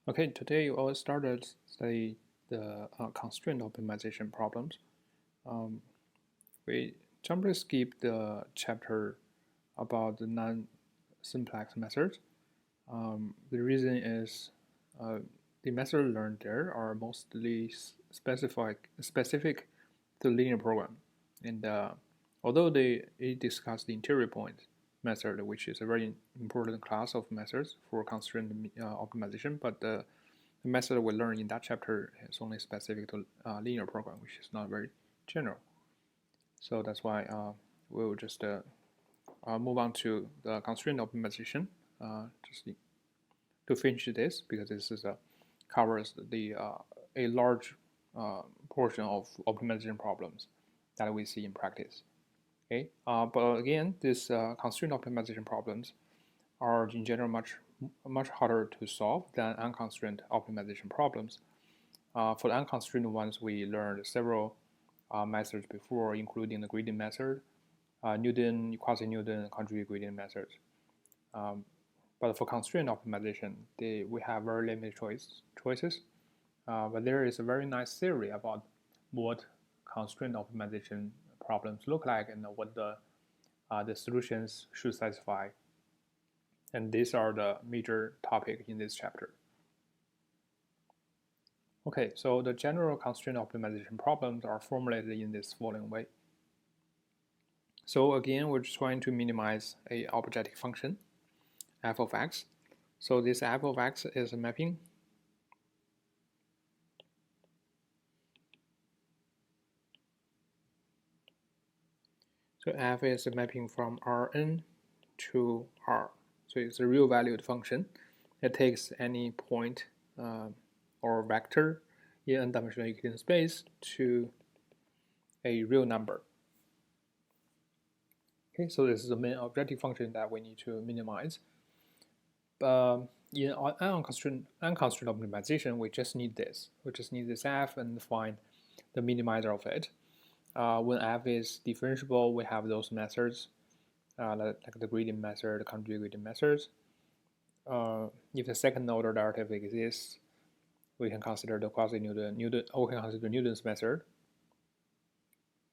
Okay, today we'll started study the constraint optimization problems. We jumped skip the chapter about the non-simplex methods. The reason is the methods learned there are mostly specific to linear program, and although they discuss the interior point method, which is a very important class of methods for constraint optimization, but the method we learn in that chapter is only specific to linear program, which is not very general. So that's why we'll just move on to the constraint optimization just to finish this, because this is covers the a large portion of optimization problems that we see in practice. Okay, but again, these constraint optimization problems are in general much harder to solve than unconstrained optimization problems. For the unconstrained ones, we learned several methods before, including the gradient method, Newton, quasi-Newton, conjugate gradient methods. But for constraint optimization, we have very limited choices. But there is a very nice theory about what constraint optimization problems look like and what the solutions should satisfy. And these are the major topics in this chapter. Okay, so the general constraint optimization problems are formulated in this following way. So again, we're trying to minimize a objective function, f of x. So this f of x is a mapping. So f is a mapping from Rn to R. So it's a real valued function. It takes any point or vector in n-dimensional Euclidean space to a real number. Okay, so this is the main objective function that we need to minimize. In unconstrained optimization, we just need this. We just need this f and find the minimizer of it. When f is differentiable, we have those methods, like the gradient method, the conjugate gradient methods. If the second order derivative exists, we can consider the quasi-Newton, or we can consider Newton's method.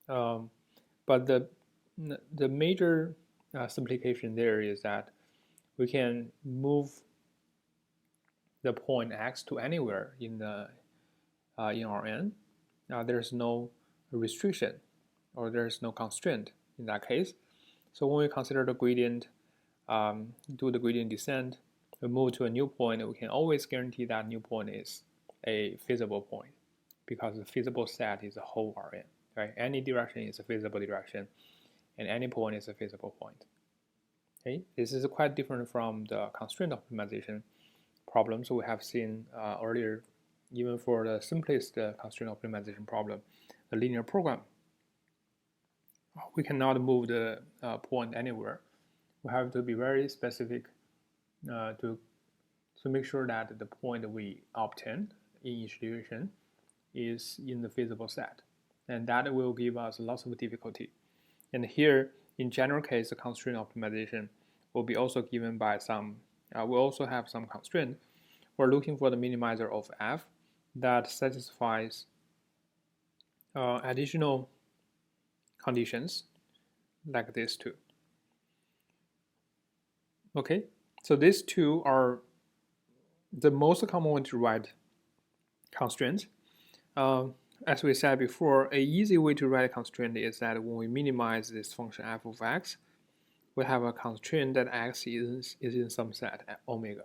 But the major simplification there is that we can move the point x to anywhere in Rn. There's no restriction, or there's no constraint in that case. So when we consider the gradient, do the gradient descent, we move to a new point, we can always guarantee that new point is a feasible point, because the feasible set is a whole Rn, right? Any direction is a feasible direction, and any point is a feasible point. Okay, this is quite different from the constraint optimization problems we have seen earlier. Even for the simplest constraint optimization problem, the linear program, we cannot move the point anywhere. We have to be very specific to make sure that the point we obtain in each direction is in the feasible set, and that will give us lots of difficulty. And here, in general case, the constraint optimization will be also given by some, we also have some constraint. We're looking for the minimizer of f that satisfies additional conditions like these two. Okay, so these two are the most common way to write constraints. As we said before, an easy way to write a constraint is that when we minimize this function f of x, we have a constraint that x is in some set at omega.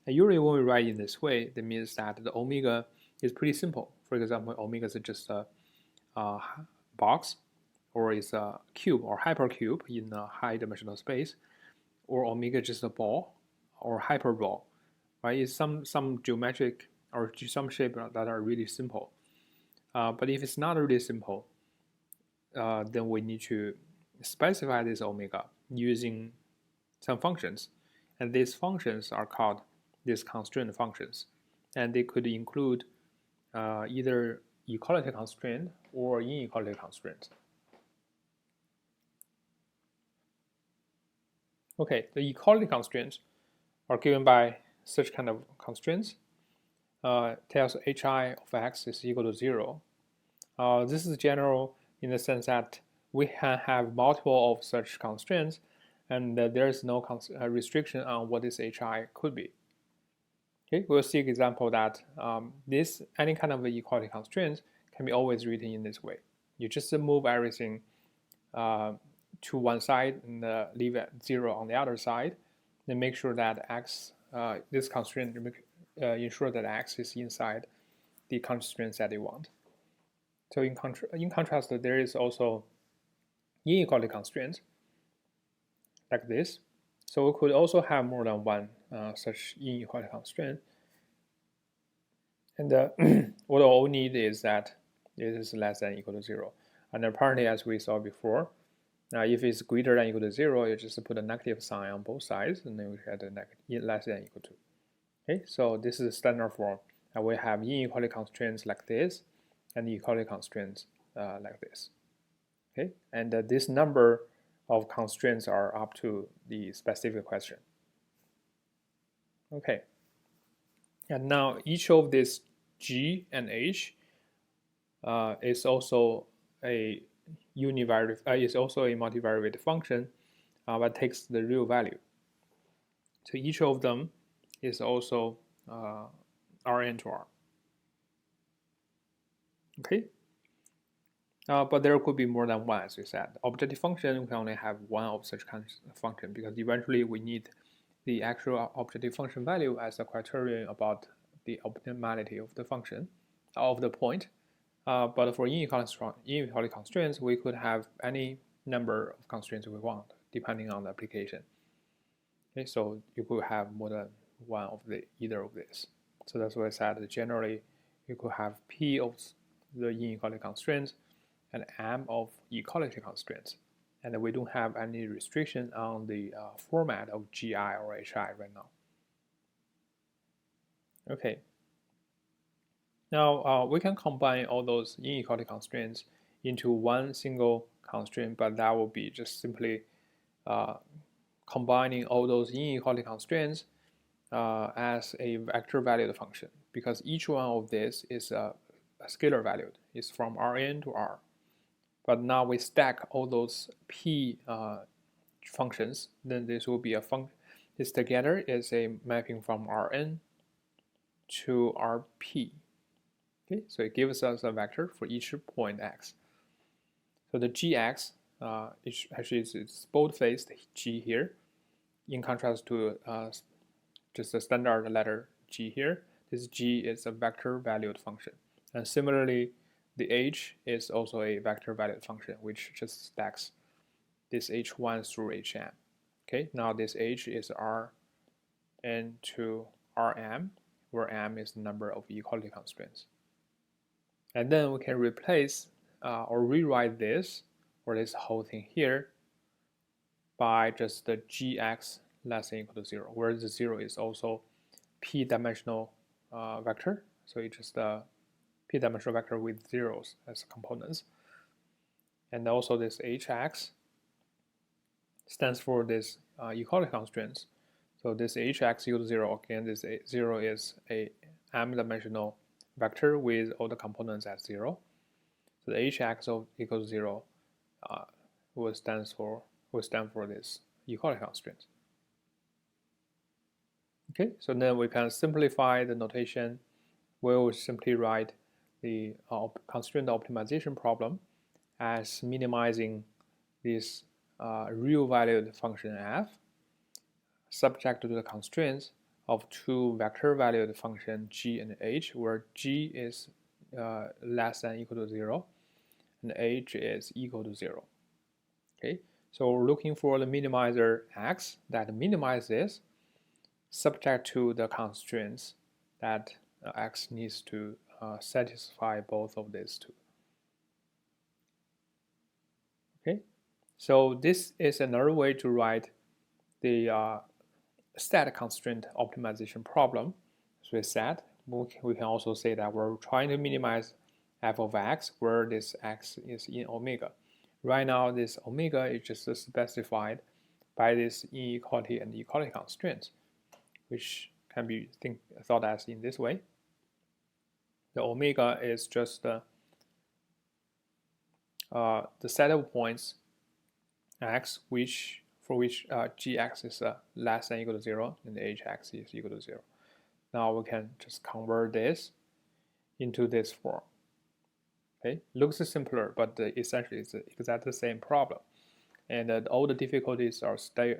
And usually when we write in this way, that means that the omega is pretty simple. For example, omega is just a box, or is a cube or hypercube in a high dimensional space, or omega is just a ball or hyperball, right? It's some geometric or some shape that are really simple. But if it's not really simple, then we need to specify this omega using some functions, and these functions are called these constraint functions, and they could include either equality constraint or inequality constraint. Okay, the equality constraints are given by such kind of constraints. tells hi of x is equal to 0. This is general in the sense that we can have multiple of such constraints, and there is no restriction on what this hi could be. Okay, we'll see an example that this any kind of equality constraints can be always written in this way. You just move everything to one side and leave it 0 on the other side, then make sure that x, this constraint ensure that x is inside the constraints that you want. So in contrast, there is also inequality constraints like this. So we could also have more than one such inequality constraint. And what all we need is that it is less than or equal to 0. And apparently, as we saw before, if it's greater than or equal to 0, you just put a negative sign on both sides, and then we get a less than or equal to. Okay, so this is the standard form. And we have inequality constraints like this, and equality constraints like this. Okay, and this number of constraints are up to the specific question. Okay, and now each of these g and h is also a univariate, is also a multivariate function, but takes the real value. So each of them is also Rn to R. Okay. But there could be more than one, as we said. Objective function, we can only have one of such kind of function because eventually we need the actual objective function value as a criterion about the optimality of the function, of the point. But for inequality constraints, we could have any number of constraints we want, depending on the application. Okay, so you could have more than one of either of these. So that's why I said that generally you could have P of the inequality constraints and M of equality constraints. And we don't have any restriction on the format of GI or HI right now. Okay. Now we can combine all those inequality constraints into one single constraint, but that will be just simply combining all those inequality constraints as a vector valued function, because each one of these is a scalar valued. It's from Rn to R. But now we stack all those P functions, then this will be a function. This together is a mapping from Rn to Rp. Okay, so it gives us a vector for each point x. So the gx actually it's bold-faced g here, in contrast to just a standard letter g here. This g is a vector valued function, and similarly, the h is also a vector valued function, which just stacks this h1 through hm. Okay, now this h is Rn to Rm, where m is the number of equality constraints. And then we can replace or rewrite this, or this whole thing here, by just the gx less than or equal to 0, where the 0 is also p-dimensional vector. So it's just a p-dimensional vector with zeros as components. And also this hx stands for this equality constraints. So this hx equal to 0, again, this 0 is a m-dimensional vector with all the components at 0. So the hx equals 0 will stand for this equality constraint. Okay, so then we can simplify the notation. We will simply write the constraint optimization problem as minimizing this real valued function f subject to the constraints of two vector valued function g and h, where g is less than or equal to 0 and h is equal to 0. Okay, so we're looking for the minimizer x that minimizes subject to the constraints that x needs to satisfy both of these two. Okay, so this is another way to write the static constraint optimization problem. As we said, we can also say that we're trying to minimize f of x where this x is in omega. Right now, this omega is just specified by this inequality and equality constraints, which can be thought as in this way. The omega is just the set of points x for which gx is less than or equal to 0 and the hx is equal to 0. Now we can just convert this into this form. Okay, looks simpler, but essentially it's exactly the same problem, and all the difficulties are still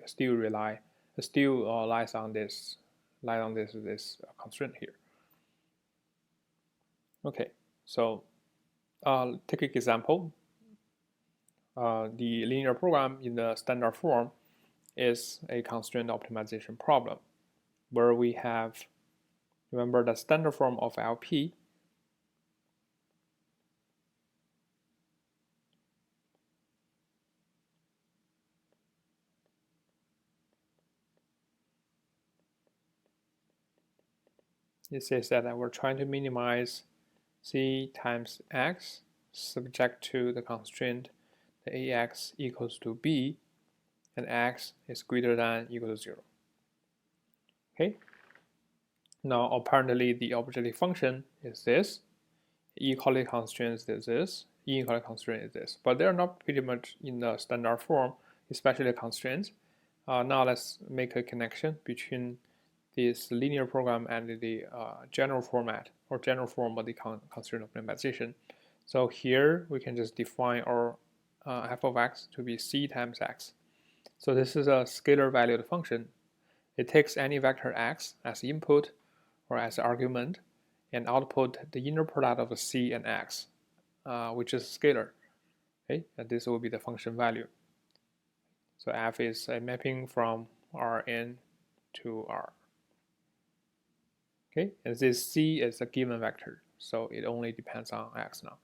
lies on this constraint here. Okay, so take an example. The linear program in the standard form is a constraint optimization problem, where we have, remember, the standard form of LP it says that we're trying to minimize c times x subject to the constraint the ax equals to b and x is greater than or equal to 0. Okay. Now apparently the objective function is this, equality constraint is this, inequality constraint is this, but they're not pretty much in the standard form, especially the constraints. Now let's make a connection between this linear program and the general format or general form of the constraint optimization. So here we can just define our f of x to be c times x. So this is a scalar valued function. It takes any vector x as input or as argument and output the inner product of c and x, which is scalar. Okay, and this will be the function value. So f is a mapping from Rn to R. Okay, and this c is a given vector, so it only depends on x now.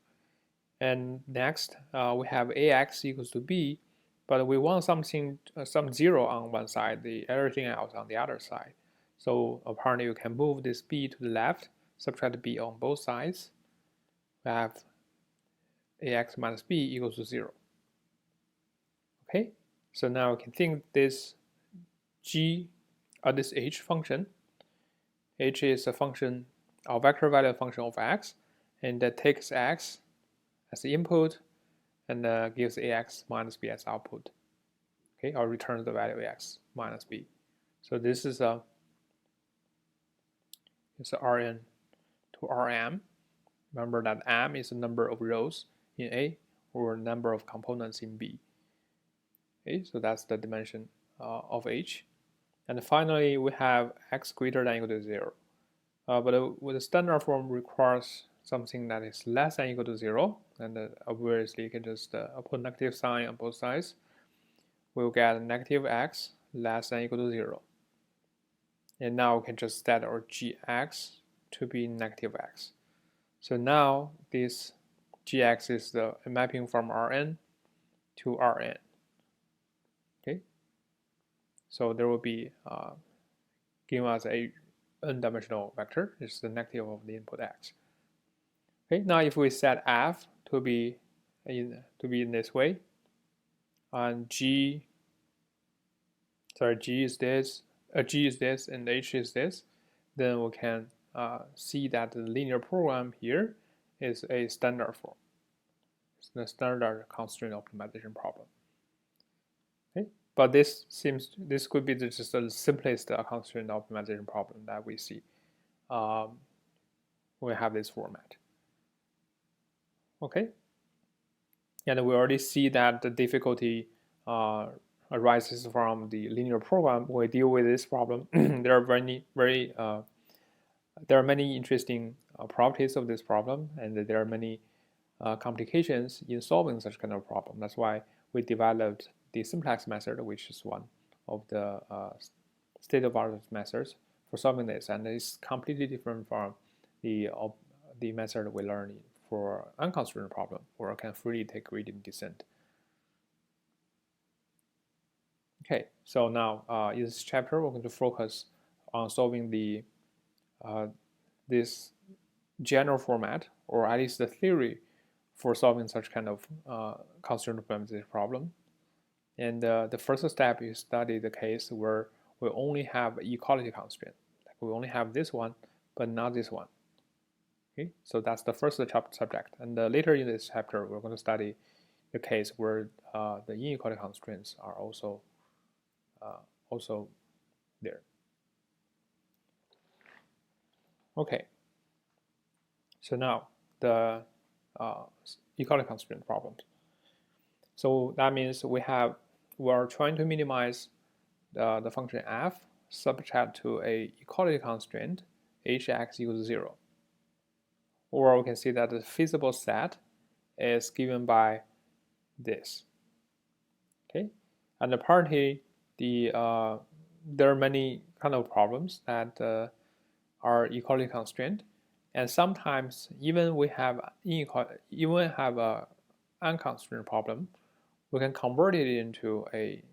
And next, we have ax equals to b, but we want something, some 0 on one side, everything else on the other side. So apparently you can move this b to the left, subtract b on both sides. We have ax minus b equals to 0. Okay, so now we can think this this h function. H is a function, a vector value function of x, and that takes x as the input and gives ax minus b as output. Okay, or returns the value ax minus b. So this is it's a Rn to Rm. Remember that m is the number of rows in A or number of components in B. Okay, so that's the dimension of H. And finally, we have x greater than or equal to 0. But with the standard form requires something that is less than or equal to 0, and obviously you can just put negative sign on both sides. We'll get negative x less than or equal to 0. And now we can just set our gx to be negative x. So now this gx is the mapping from Rn to Rn. Okay, so there will be giving us a n-dimensional vector. It's the negative of the input x. Okay, now if we set f to be in this way, and g is this, and h is this, then we can see that the linear program here is a standard form. It's the standard constraint optimization problem. Okay, but this could be just the simplest constraint optimization problem that we see when we have this format. Okay, and we already see that the difficulty arises from the linear program. When we deal with this problem, there are many interesting properties of this problem, and there are many complications in solving such kind of problem. That's why we developed the simplex method, which is one of the state-of-art methods for solving this, and it's completely different from the method we learned for unconstrained problem, where I can freely take gradient descent. Okay, so now in this chapter, we're going to focus on solving the this general format, or at least the theory for solving such kind of constraint optimization problem. And the first step is study the case where we only have equality constraint. Like we only have this one, but not this one. Okay, so that's the first subject, and later in this chapter, we're going to study the case where the inequality constraints are also there. Okay, so now the equality constraint problems. So that means we're trying to minimize the function f subject to a equality constraint hx equals 0. Or we can see that the feasible set is given by this. Okay, and apparently there are many kind of problems that are equality constraint, and sometimes even we have a unconstrained problem, we can convert it into a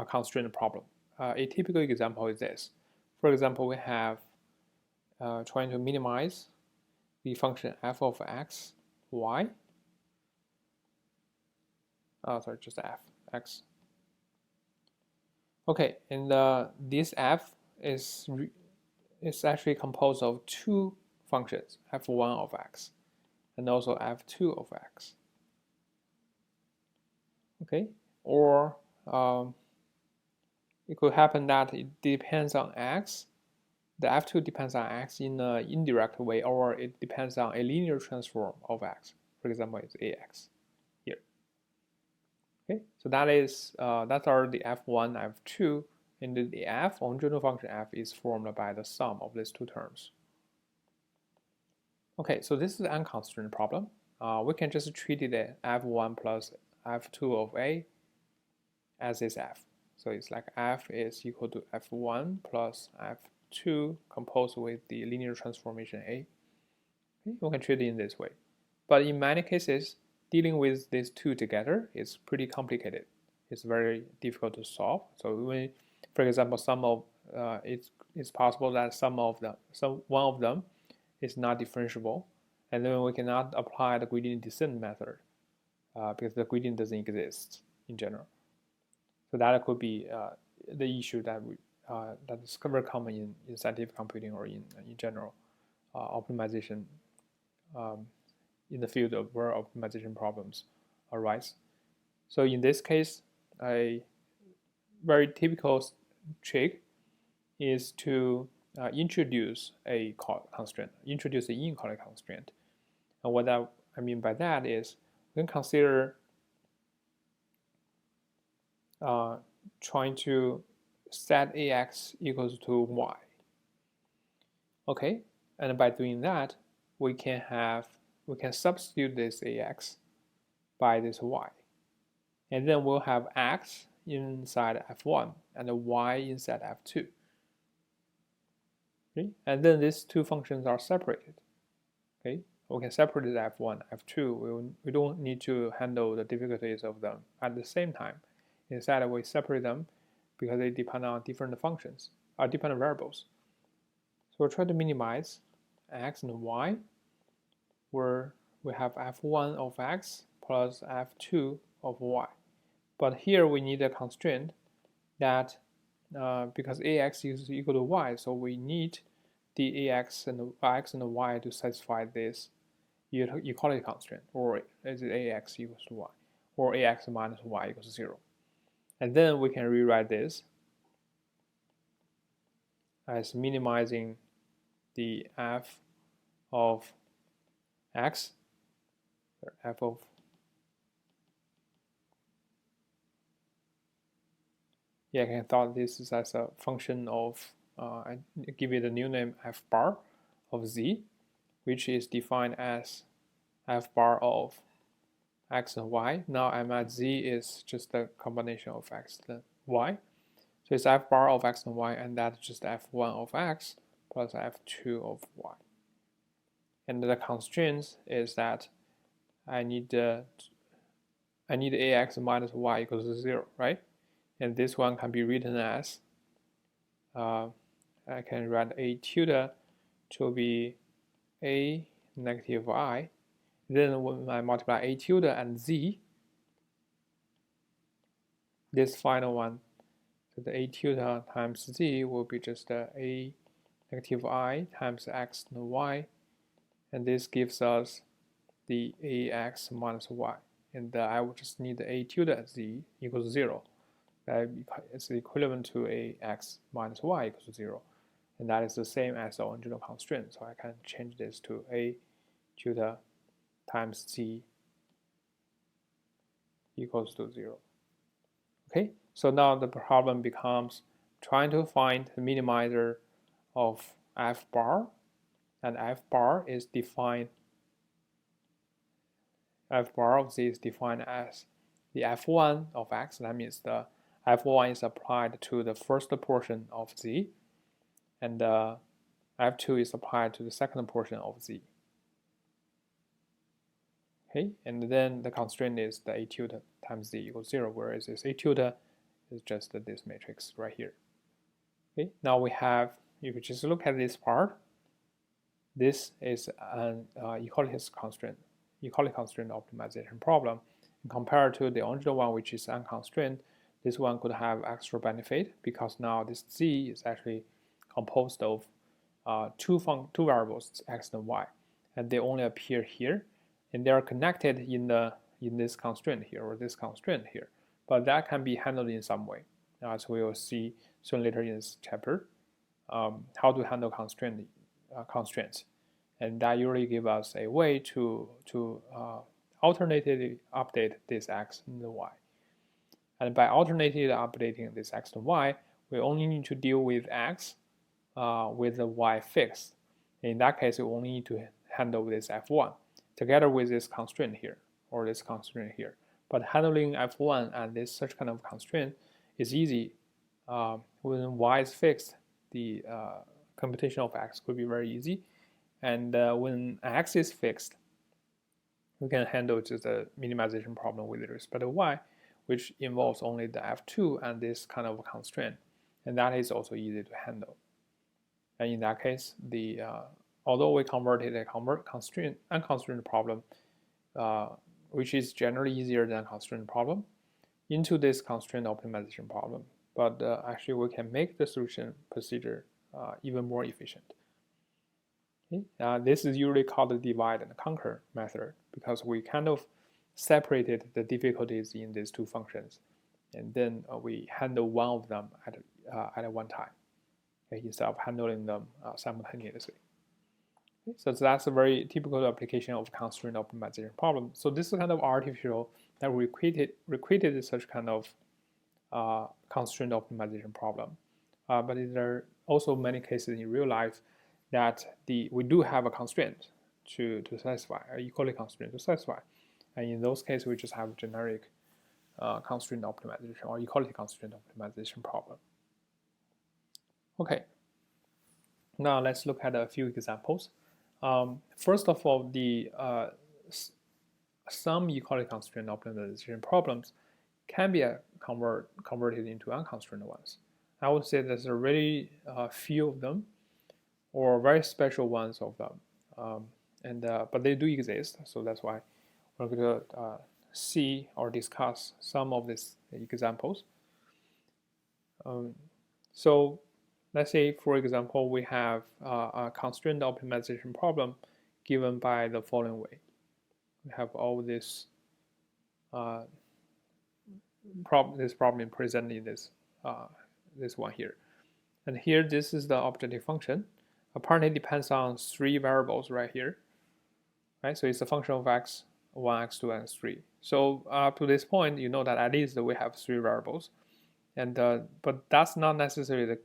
constrained problem. A typical example is this. For example, we have trying to minimize the function f of x, y. Just f, x. Okay, and this f is actually composed of two functions, f1 of x and also f2 of x. Okay, or it could happen that it depends on x. The f2 depends on x in an indirect way, or it depends on a linear transform of x. For example, it's ax here. Okay, so that's are the f1, f2, and the f on general function f is formed by the sum of these two terms. Okay, so this is an unconstrained problem. We can just treat it as f1 plus f2 of a as is f. So it's like f is equal to f1 plus f2 composed with the linear transformation a. Okay, we can treat it in this way. But in many cases, dealing with these two together is pretty complicated. It's very difficult to solve. So when, for example, it's possible that one of them is not differentiable, and then we cannot apply the gradient descent method because the gradient doesn't exist in general. So that could be the issue that is very common in scientific computing or in general optimization in the field of where optimization problems arise. So in this case, a very typical trick is to introduce a constraint, introduce an inequality constraint. And what I mean by that is we can consider trying to set ax equals to y. Okay, and by doing that, we can substitute this ax by this y, and then we'll have x inside f1 and y inside f2. Okay, and then these two functions are separated. Okay, we can separate f1, f2. We don't need to handle the difficulties of them at the same time. Instead, we separate them because they depend on different functions, different variables. So we'll try to minimize x and y, where we have f1 of x plus f2 of y. But here we need a constraint that because ax is equal to y, so we need the ax and the x and the y to satisfy this equality constraint, or is it ax equals to y, or ax minus y equals 0. And then we can rewrite this as minimizing the f of x, f of I can thought this is as a function of I give it a new name f bar of z, which is defined as f bar of x and y. Now I'm at z is just the combination of x and y. So it's f bar of x and y, and that's just f1 of x plus f2 of y. And the constraint is that I need ax minus y equals to 0, right? And this one can be written as I can write a tilde to be a negative I. Then when I multiply a tilde and z, this final one, so the a tilde times z will be just a negative I times x and y, and this gives us the ax minus y, and I will just need a tilde at z equals 0. That is equivalent to ax minus y equals 0, and that is the same as the original constraint, so I can change this to a tilde times z equals to 0. Okay, so now the problem becomes trying to find the minimizer of f bar, and f bar is defined, f bar of z is defined as the f1 of x. That means the f1 is applied to the first portion of z, and f2 is applied to the second portion of z. Okay, and then the constraint is the a tilde times z equals 0, whereas this a tilde is just this matrix right here. Okay, now we have, if you just look at this part, this is an equality constraint optimization problem. And compared to the original one, which is unconstrained, this one could have extra benefit because now this z is actually composed of two variables, x and y, and they only appear here, and they are connected in this constraint here or this constraint here. But that can be handled in some way, as we will see soon later in this chapter, how to handle constraints, and that usually gives us a way to alternatively update this x and the y. And by alternatively updating this x and y, we only need to deal with x with the y fixed. In that case, we only need to handle this f1 together with this constraint here or this constraint here. But handling f1 and this such kind of constraint is easy. When y is fixed, the computation of x could be very easy. And when x is fixed, we can handle just a minimization problem with respect to y, which involves only the f2 and this kind of constraint. And that is also easy to handle. And in that case, although we converted a unconstrained problem, which is generally easier than a constrained problem, into this constraint optimization problem, but actually we can make the solution procedure even more efficient. Okay? This is usually called the divide and conquer method because we kind of separated the difficulties in these two functions, and then we handle one of them at one time, okay, instead of handling them simultaneously. Okay, so that's a very typical application of constraint optimization problem. So this is kind of artificial that we created such kind of constraint optimization problem. But there are also many cases in real life that we do have a constraint to satisfy, an equality constraint to satisfy. And in those cases, we just have generic constraint optimization or equality constraint optimization problem. Okay, now let's look at a few examples. First of all, some equality constraint optimization problems can be converted into unconstrained ones. I would say there's already a few of them, or very special ones of them, but they do exist. So that's why we're going to see or discuss some of these examples. So let's say, for example, we have a constraint optimization problem given by the following way. We have all this problem presented in this one here. And here, this is the objective function. Apparently, it depends on three variables right here. Right? So it's a function of x1, x2, x3. So up to this point, you know that at least we have three variables. And but that's not necessarily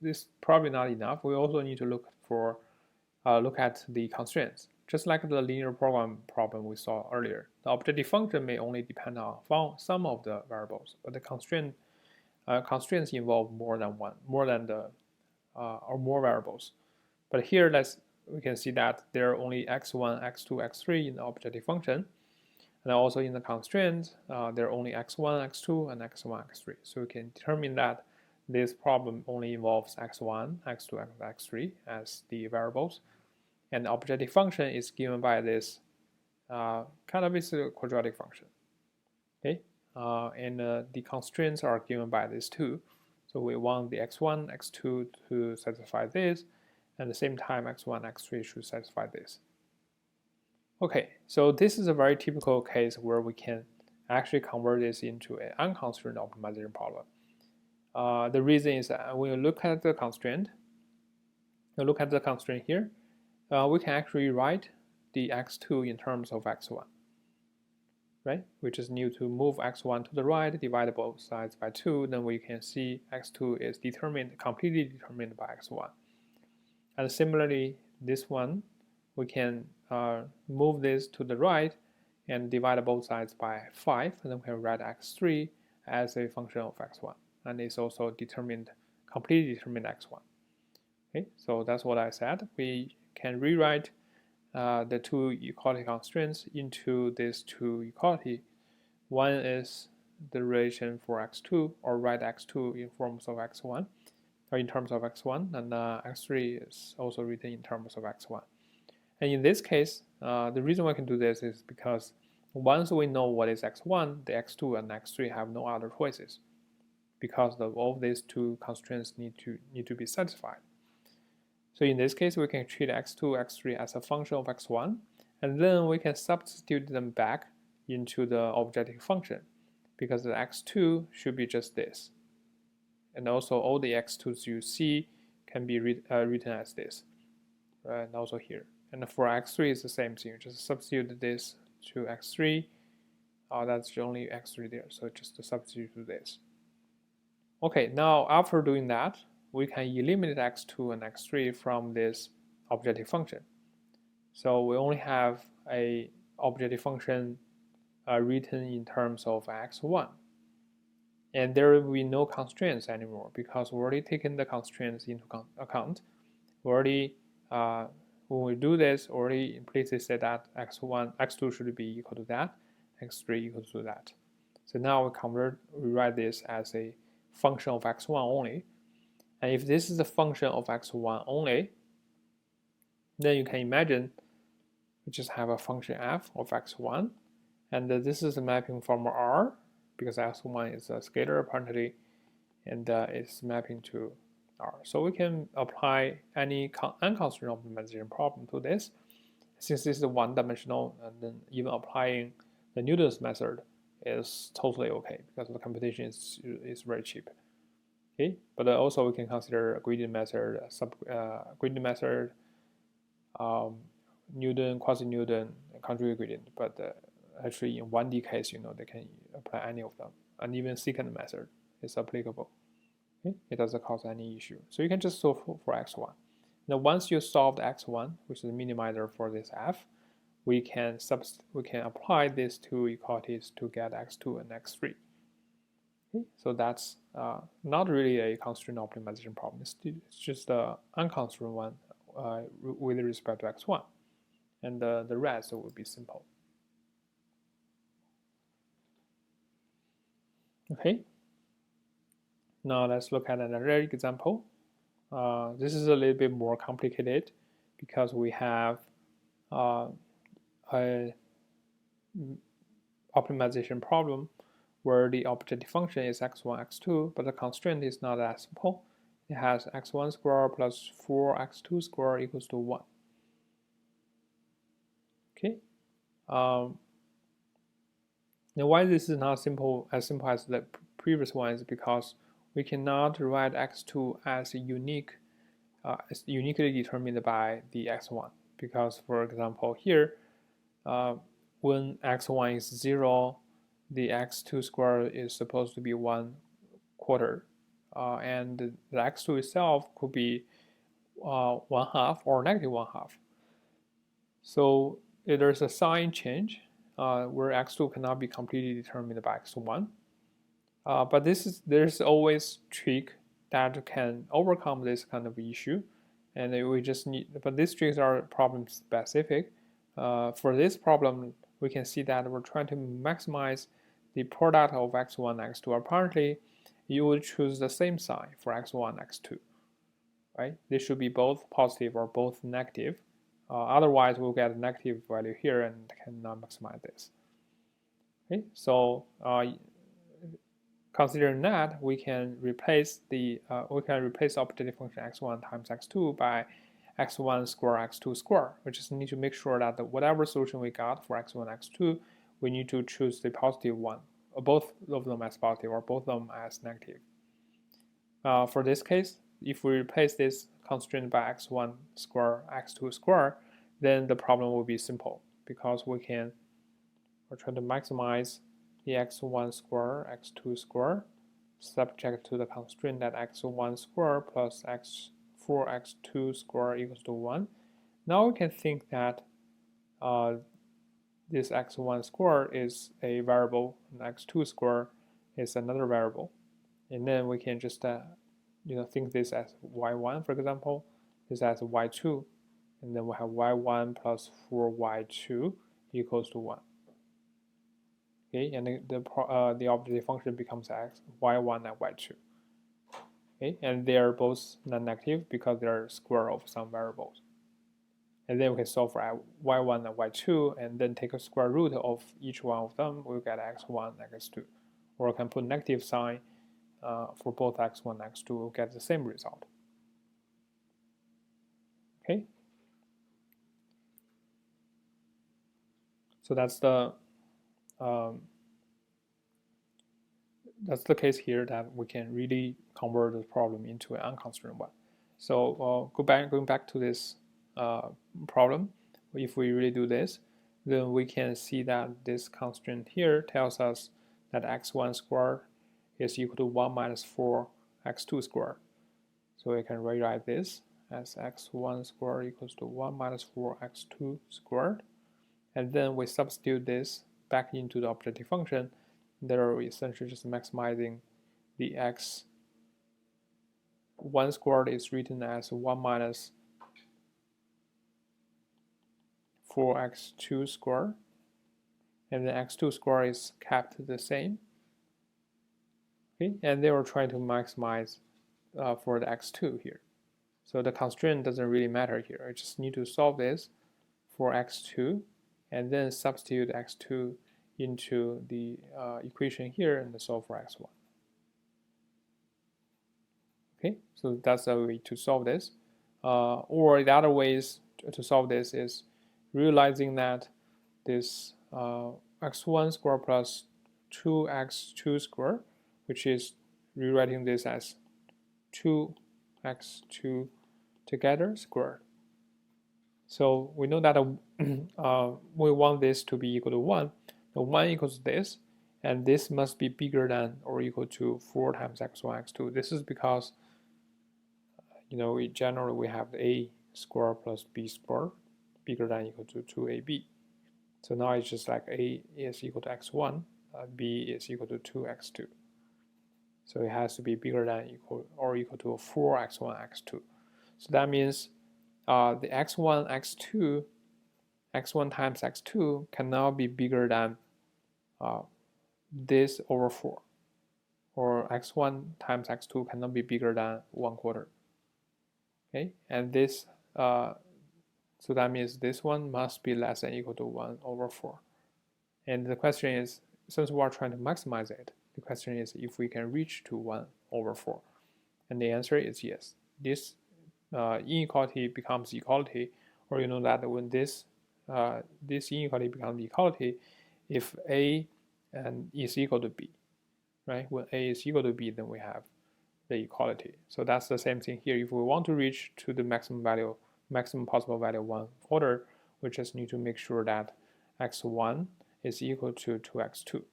this is probably not enough. We also need to look at the constraints. Just like the linear program problem we saw earlier, the objective function may only depend on some of the variables, but the constraints involve more than more variables. But here, we can see that there are only x1, x2, x3 in the objective function, and also in the constraint, there are only x1, x2, and x1, x3. So we can determine that this problem only involves x1, x2, and x3 as the variables, and the objective function is given by this kind of is a quadratic function. Okay, and the constraints are given by these two. So we want the x1, x2 to satisfy this, at the same time x1, x3 should satisfy this. Okay, so this is a very typical case where we can actually convert this into an unconstrained optimization problem. The reason is that when you look at the constraint, here, we can actually write the x2 in terms of x1, right? We just need to move x1 to the right, divide both sides by 2, then we can see x2 is completely determined by x1. And similarly, this one, we can move this to the right and divide both sides by 5, and then we can write x3 as a function of x1, and it's also completely determined x1. Okay, so that's what I said. We can rewrite the two equality constraints into these two equality. One is the relation for x2, or write x2 in terms of x1, or in terms of x1, and x3 is also written in terms of x1. And in this case, the reason we can do this is because once we know what is x1, the x2 and x3 have no other choices, because all of these two constraints need to be satisfied. So in this case, we can treat x2, x3 as a function of x1, and then we can substitute them back into the objective function, because the x2 should be just this. And also all the x2s you see can be written as this, right? And also here. And for x3, it's the same thing. Just substitute this to x3. That's only x3 there, so just substitute to this. Okay, now after doing that, we can eliminate x2 and x3 from this objective function. So we only have a objective function written in terms of x1. And there will be no constraints anymore, because we already taken the constraints into account. We already, when we do this, already implicitly say that x2 should be equal to that, x3 equal to that. So now we write this as a function of x1 only. And if this is a function of x1 only, then you can imagine we just have a function f of x1, and this is a mapping from R, because x1 is a scalar apparently, and it's mapping to R. So we can apply any unconstrained optimization problem to this. Since this is one-dimensional, and then even applying the Newton's method is totally okay, because the computation is very cheap. Okay, but also we can consider a gradient method, gradient method, Newton, quasi-Newton, conjugate gradient. But actually, in 1D case, they can apply any of them, and even secant method is applicable. Okay, it doesn't cause any issue. So you can just solve for x1. Now, once you solve the x1, which is the minimizer for this f, we can apply these two equalities to get x2 and x3. Okay, so that's not really a constraint optimization problem. It's just an unconstrained one with respect to x1, and the rest will be simple. Okay. Now let's look at another example. This is a little bit more complicated, because we have a optimization problem where the objective function is x1, x2, but the constraint is not that simple. It has x1 squared plus 4x2 squared equals to 1. Okay. Now, why this is not as simple as the previous one is because we cannot write x2 as uniquely determined by the x1. Because, for example, here, when x1 is 0, the x2 squared is supposed to be 1/4, and the x2 itself could be 1/2 or -1/2. So there's a sign change where x2 cannot be completely determined by x1. But there's always trick that can overcome this kind of issue, and we just but these tricks are problem specific. For this problem, we can see that we're trying to maximize the product of x1 and x2. Apparently, you would choose the same sign for x1 and x2, right? They should be both positive or both negative. Otherwise, we'll get a negative value here and cannot maximize this. Okay, so considering that, we can replace the objective function x1 times x2 by x1 square, x2 square. We just need to make sure that whatever solution we got for x1, x2, we need to choose the positive one, both of them as positive or both of them as negative. For this case, if we replace this constraint by x1 square, x2 square, then the problem will be simple because we're trying to maximize the x1 square, x2 square, subject to the constraint that x1 square plus x4, x2 square equals to 1. Now we can think that this x1 square is a variable and x2 square is another variable. And then we can just think this as y1, for example, this as y2, and then we have y1 plus 4y2 equals to 1. Okay, and the objective function becomes y1 and y2. Okay, and they are both non-negative because they are square of some variables. And then we can solve for y1 and y2, and then take a square root of each one of them. We'll get x1 and x2. Or we can put negative sign for both x1 and x2. We'll get the same result. Okay. So that's the case here, that we can really convert the problem into an unconstrained one. So going back to this problem, if we really do this, then we can see that this constraint here tells us that x1 squared is equal to 1 minus 4 x2 squared. So we can rewrite this as x1 squared equals to 1 minus 4 x2 squared. And then we substitute this back into the objective function. There we're essentially just maximizing the x1 squared is written as 1 minus 4x2 squared, and then x2 squared is kept the same. Okay, and they were trying to maximize for the x2 here. So the constraint doesn't really matter here. I just need to solve this for x2, and then substitute x2 into the equation here and solve for x1. Okay, so that's a way to solve this. Or the other ways to solve this is realizing that this x1 squared plus 2x2 squared, which is rewriting this as 2x2 together squared. So we know that we want this to be equal to 1. The 1 equals this, and this must be bigger than or equal to 4 times x1, x2. This is because, in general, we have a squared plus b squared bigger than or equal to 2ab. So now it's just like a is equal to x1, b is equal to 2x2. So it has to be bigger than or equal to 4x1, x2. So that means the x1, x2, x1 times x2 cannot be bigger than this over 4. Or x1 times x2 cannot be bigger than 1/4. Okay, and this, so that means this one must be less than or equal to 1 over 4. And the question is, since we are trying to maximize it, the question is if we can reach to 1 over 4. And the answer is yes. This inequality becomes equality, or you know that when this inequality becomes equality if a is equal to b, right? When a is equal to b, then we have the equality. So that's the same thing here. If we want to reach to the maximum possible value 1/4, we just need to make sure that x1 is equal to 2x2.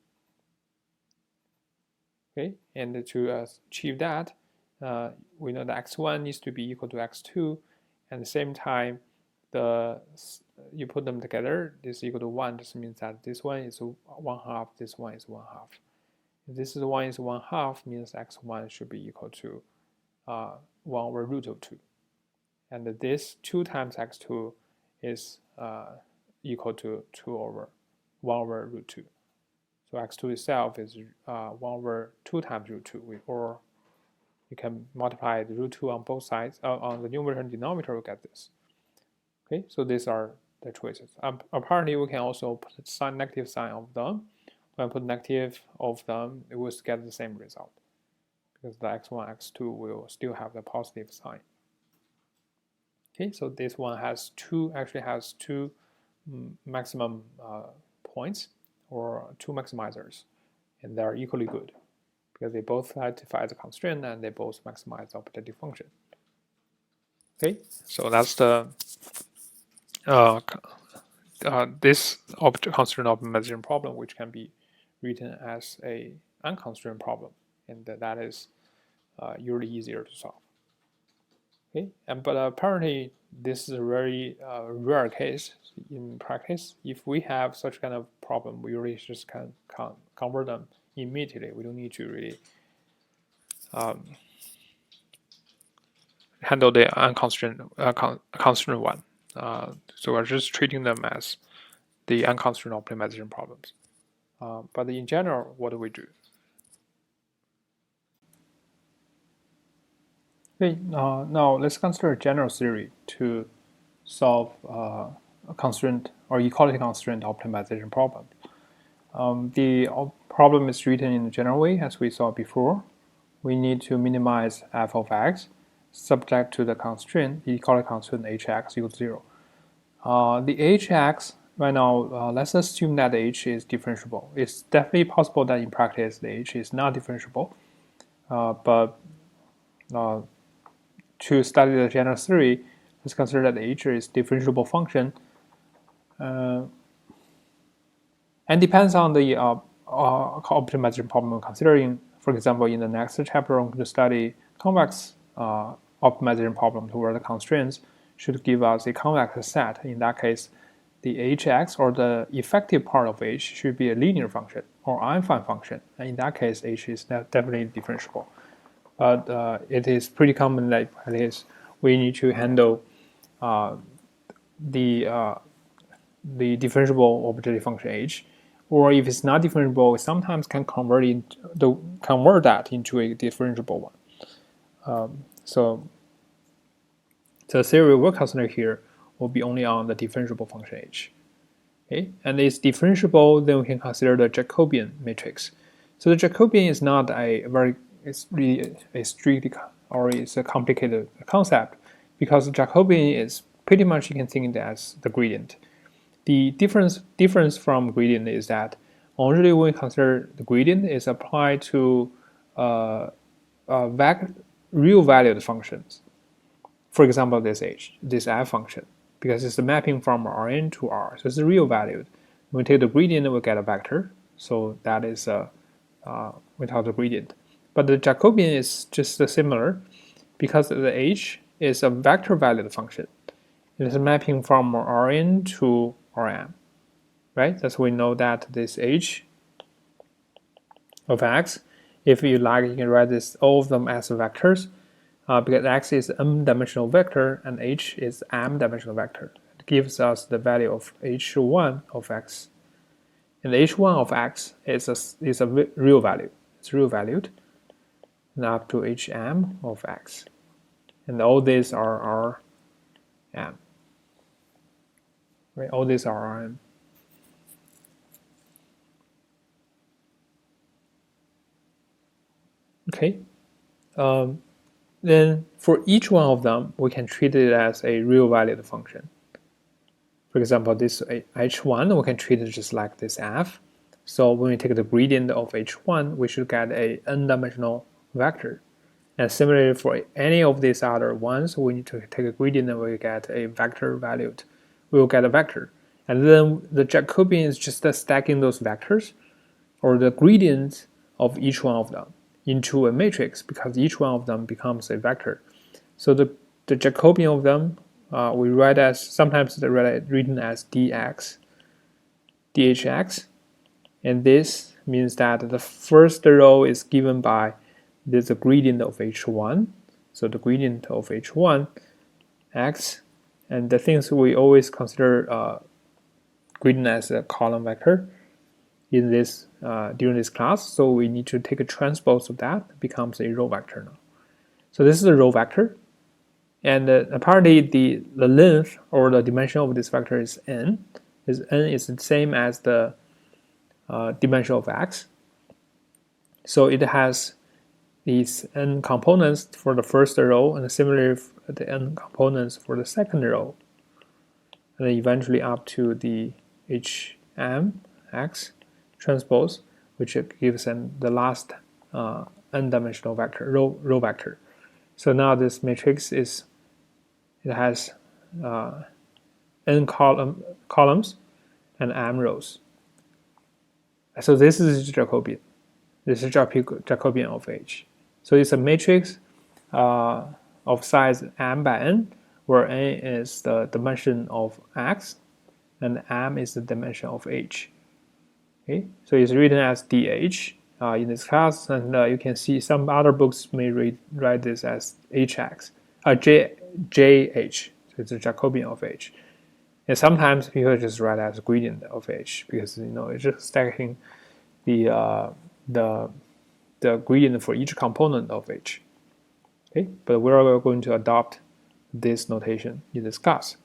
Okay, and to achieve that, we know that x1 needs to be equal to x2, and at the same time, you put them together, this is equal to 1. This means that this one is 1/2, this one is 1/2. If this is 1 is 1/2, means x1 should be equal to 1 over root of 2. And this 2 times x2 is equal to 1 over root 2. So x2 itself is 1 over 2 times root 2, or you can multiply the root 2 on both sides. On the numerator and denominator, we get this. Okay, so these are the choices. Apparently, we can also put negative sign of them. When I put negative of them, it will get the same result, because the x1, x2 will still have the positive sign. Okay, so this one has two maximum points, or two maximizers, and they're equally good because they both satisfy the constraint and they both maximize the objective function. Okay, so that's the this constraint optimization problem, which can be written as a unconstrained problem, and that is usually easier to solve. Okay, but apparently this is a very rare case in practice. If we have such kind of problem, we really just can convert them immediately. We don't need to really handle the unconstrained constrained one. So we're just treating them as the unconstrained optimization problems. But in general, what do we do? Okay, now let's consider a general theory to solve a constraint or equality constraint optimization problem. The problem is written in a general way, as we saw before. We need to minimize f of x subject to the constraint, equality constraint hx equals 0. The hx, right now, let's assume that h is differentiable. It's definitely possible that in practice the h is not differentiable, but to study the general theory, let's consider that h is differentiable function, and depends on the optimization problem we're considering. For example, in the next chapter, I'm going to study convex optimization problem where the constraints should give us a convex set. In that case, the hx, or the effective part of h, should be a linear function or affine function. And in that case, h is definitely differentiable. But it is pretty common that at least we need to handle the differentiable objective function h, or if it's not differentiable, we sometimes can convert that into a differentiable one. So the theory we'll consider here will be only on the differentiable function h. Okay, and it's differentiable, then we can consider the Jacobian matrix. So the Jacobian is not it's really a strict, or it's a complicated concept, because Jacobian is pretty much, you can think it as the gradient. The difference from gradient is that usually when we consider the gradient is applied to real valued functions. For example, this f function, because it's a mapping from Rn to R, so it's real valued. When we take the gradient, we get a vector, so that is without the gradient. But the Jacobian is just similar, because the h is a vector valued function. It is a mapping from Rn to Rm, right? Thus we know that this h of x, if you like, you can write all of them as vectors, because x is m-dimensional vector and h is m-dimensional vector. It gives us the value of h1 of x. And h1 of x is a real value. It's real valued, and up to hm of x. And all these are Rm. Right? All these are Rm. Okay. Then for each one of them, we can treat it as a real valued function. For example, this h1, we can treat it just like this f. So when we take the gradient of h1, we should get a n-dimensional vector. And similarly, for any of these other ones, we need to take a gradient and we get a vector valued. We will get a vector. And then the Jacobian is just stacking those vectors, or the gradients of each one of them, into a matrix, because each one of them becomes a vector. So the Jacobian of them, we write as, sometimes they're written as dx, dhx, and this means that the first row is given by the gradient of h1, so the gradient of h1, x, and the things we always consider gradient as a column vector in this during this class, so we need to take a transpose of that. It becomes a row vector now. So this is a row vector, and apparently the length or the dimension of this vector is n. N is the same as the dimension of x. So it has these n components for the first row, and similarly the n components for the second row, and then eventually up to the HM(x) transpose, which gives them the last n-dimensional vector, row vector. So now this matrix has n columns and m rows. So this is Jacobian. This is Jacobian of H. So it's a matrix of size m by n, where n is the dimension of x, and m is the dimension of H. Okay, so it's written as DH in this class, and you can see some other books may write this as HX, JH. So it's a Jacobian of H. And sometimes people just write as gradient of H because it's just stacking the gradient for each component of H. Okay, but we're going to adopt this notation in this class.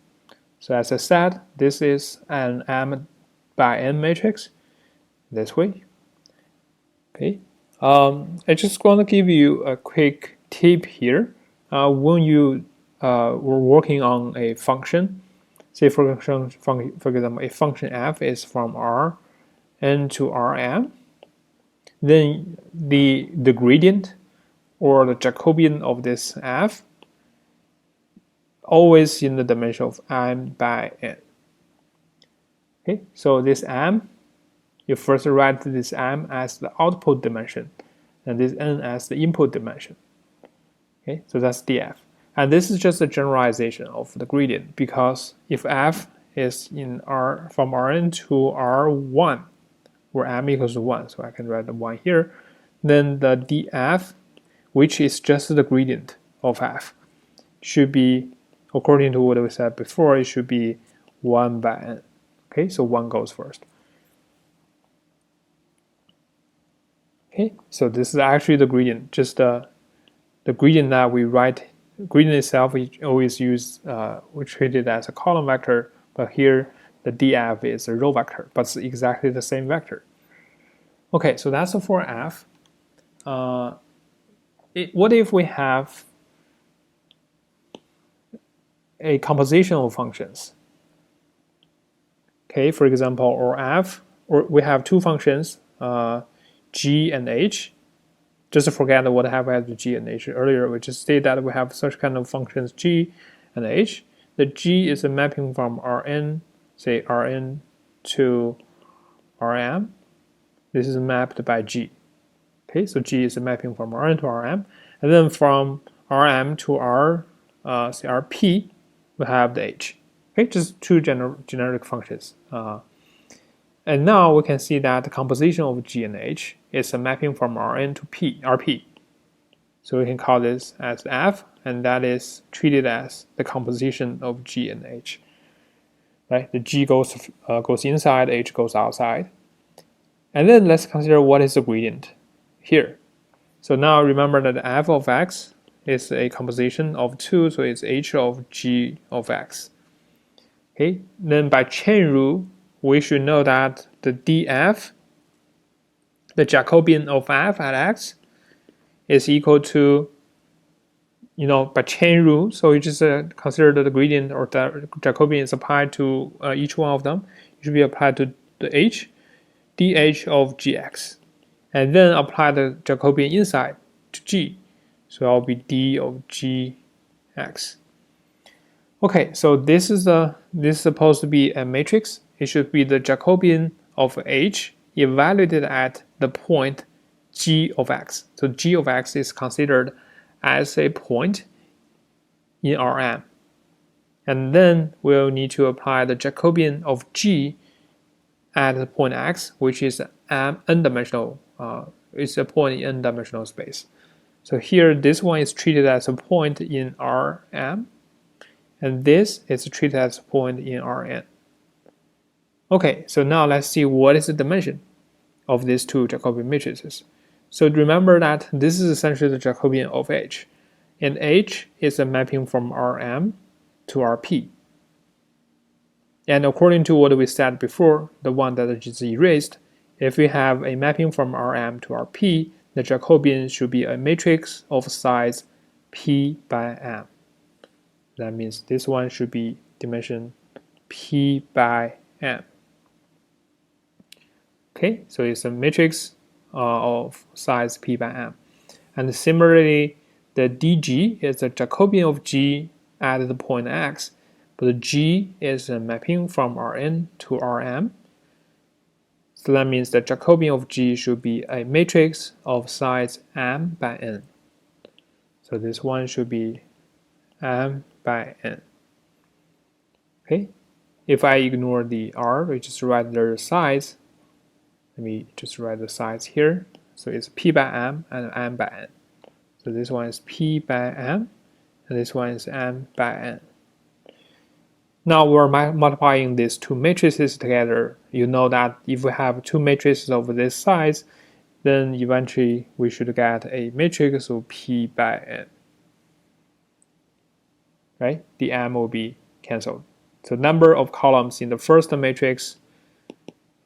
So as I said, this is an m by n matrix this way. Okay, I just want to give you a quick tip here. When you were working on a function, say for example, a function f is from Rn to Rm, then the gradient or the Jacobian of this f always in the dimension of m by n. Okay, so this m, you first write this m as the output dimension, and this n as the input dimension. Okay, so that's df. And this is just a generalization of the gradient, because if f is in from Rn to R1, where m equals to 1, so I can write the 1 here, then the df, which is just the gradient of f, should be, according to what we said before, it should be 1 by n. Okay, so 1 goes first. Okay, so this is actually the gradient, just the gradient that we write. Gradient itself we always use, we treat it as a column vector, but here the df is a row vector, but it's exactly the same vector. Okay, so that's for f. What if we have a compositional functions? Okay, for example, or we have two functions, g and h. Just to forget what happened to g and h earlier, we just state that we have such kind of functions g and h. The g is a mapping from Rn, say Rn to Rm. This is mapped by g. Okay, so g is a mapping from Rn to Rm, and then from Rm to say Rp, we have the h. Okay, just two generic functions. And now we can see that the composition of g and h is a mapping from Rn to Rp. So we can call this as f, and that is treated as the composition of g and h. Right? The g goes inside, h goes outside. And then let's consider what is the gradient here. So now remember that f of x is a composition of 2, so it's h of g of x. Okay, then by chain rule, we should know that the df, the Jacobian of f at x, is equal to, by chain rule, so you just consider the gradient or the Jacobian is applied to each one of them. It should be applied to the h, dh of gx, and then apply the Jacobian inside to g, so it will be d of gx. Okay, so this is supposed to be a matrix. It should be the Jacobian of h evaluated at the point g of x. So g of x is considered as a point in Rm. And then we'll need to apply the Jacobian of g at the point x, which is n-dimensional. It's a point in n-dimensional space. So here, this one is treated as a point in Rm, and this is treated as a point in Rn. Okay, so now let's see what is the dimension of these two Jacobi matrices. So remember that this is essentially the Jacobian of H, and H is a mapping from Rm to Rp. And according to what we said before, the one that I just erased, if we have a mapping from Rm to Rp, the Jacobian should be a matrix of size P by M. that means this one should be dimension p by m. Okay, so it's a matrix of size p by m. And similarly, the dg is the Jacobian of g at the point x, but g is a mapping from Rn to Rm. So that means the Jacobian of g should be a matrix of size m by n. So this one should be m by n. Okay, if I ignore the r, we just write the size. Let me just write the size here. So it's p by m and m by n. So this one is p by m, and this one is m by n. Now we're multiplying these two matrices together. You know that if we have two matrices of this size, then eventually we should get a matrix of p by n. Right? The m will be cancelled. So number of columns in the first matrix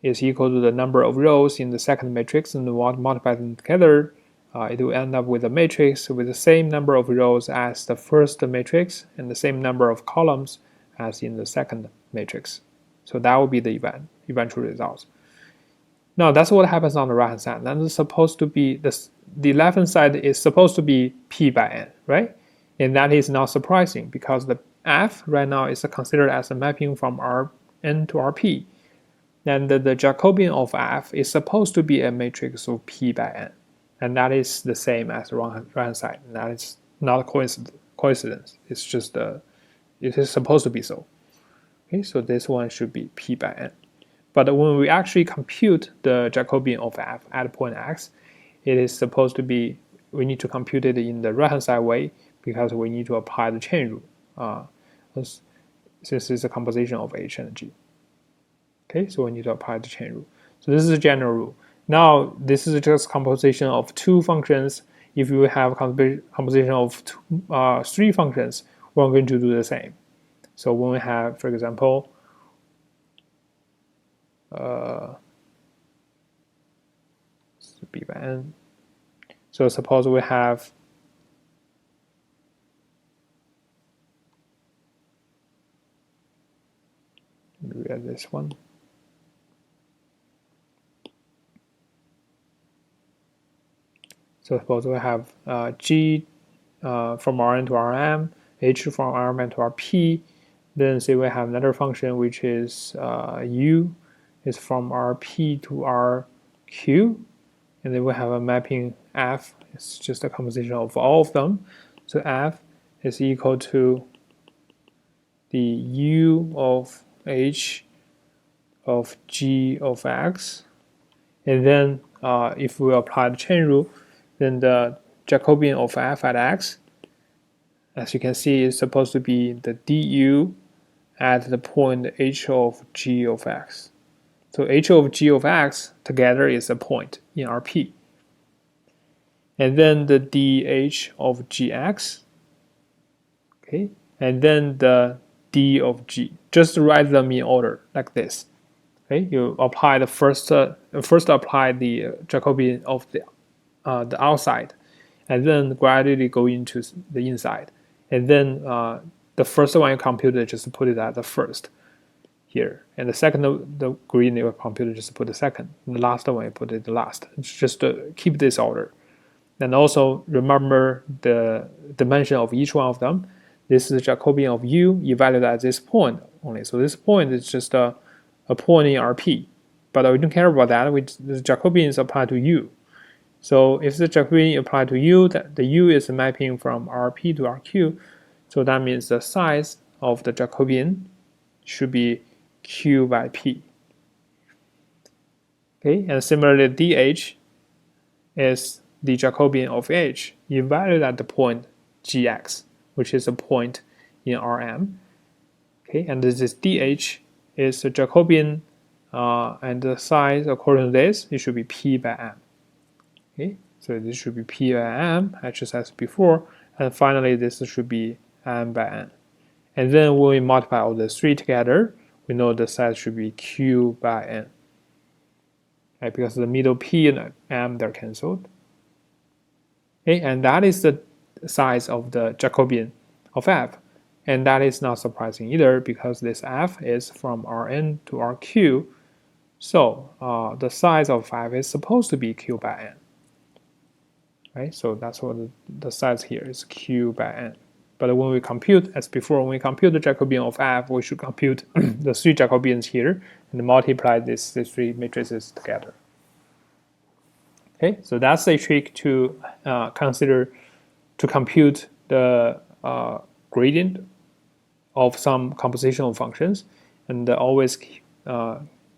is equal to the number of rows in the second matrix, and multiply them together, it will end up with a matrix with the same number of rows as the first matrix and the same number of columns as in the second matrix. So that will be the eventual results. Now that's what happens on the right hand side. Then it's supposed to be the left hand side is supposed to be p by n, right? And that is not surprising because the f right now is considered as a mapping from Rn to Rp. And the Jacobian of f is supposed to be a matrix of p by n. And that is the same as the right hand side. And that is not a coincidence. It's just it is supposed to be so. Okay, so this one should be p by n. But when we actually compute the Jacobian of f at point x, it is supposed to be, we need to compute it in the right hand side way because we need to apply the chain rule, since it's a composition of h and g. Okay, so we need to apply the chain rule. So this is a general rule. Now this is just composition of two functions. If you have composition of three functions, we're going to do the same. So when we have, for example, b by n. So suppose we have this one. So suppose we have g from Rn to Rm, h from Rm to Rp. Then say we have another function which is u is from Rp to Rq, and then we have a mapping f. It's just a composition of all of them. So f is equal to the u of h of g of x, and then if we apply the chain rule, then the Jacobian of f at x, as you can see, is supposed to be the du at the point h of g of x. So h of g of x together is a point in Rp. And then the dh of gx, okay, and then the d of g. Just write them in order like this. Okay, you apply the first apply the Jacobian of the outside, and then gradually go into the inside, and then the first one you computed, just put it at the first here, and the second, the green you computed, just put the second, and the last one you put it the last. It's just to keep this order, and also remember the dimension of each one of them. This is the Jacobian of u evaluated at this point only. So this point is just a point in Rp, but we don't care about that. The Jacobian is applied to u. So if the Jacobian applied to u, the u is mapping from Rp to Rq. So that means the size of the Jacobian should be q by p. Okay, and similarly, dh is the Jacobian of h evaluated at the point gx, which is a point in Rm. Okay, and this is dh is the Jacobian, and the size according to this, it should be p by m. Okay, so this should be p by m, just as before, and finally this should be m by n. And then when we multiply all the three together, we know the size should be q by n. Right, because the middle p and m, they're cancelled. Okay, and that is the size of the Jacobian of f. And that is not surprising either, because this f is from Rn to Rq. So the size of f is supposed to be q by n. Right? So that's what the size here is, q by n. But when we compute, as before, when we compute the Jacobian of f, we should compute the 3 Jacobians here and multiply these 3 matrices together. Okay, so that's a trick to consider to compute the gradient of some compositional functions, and always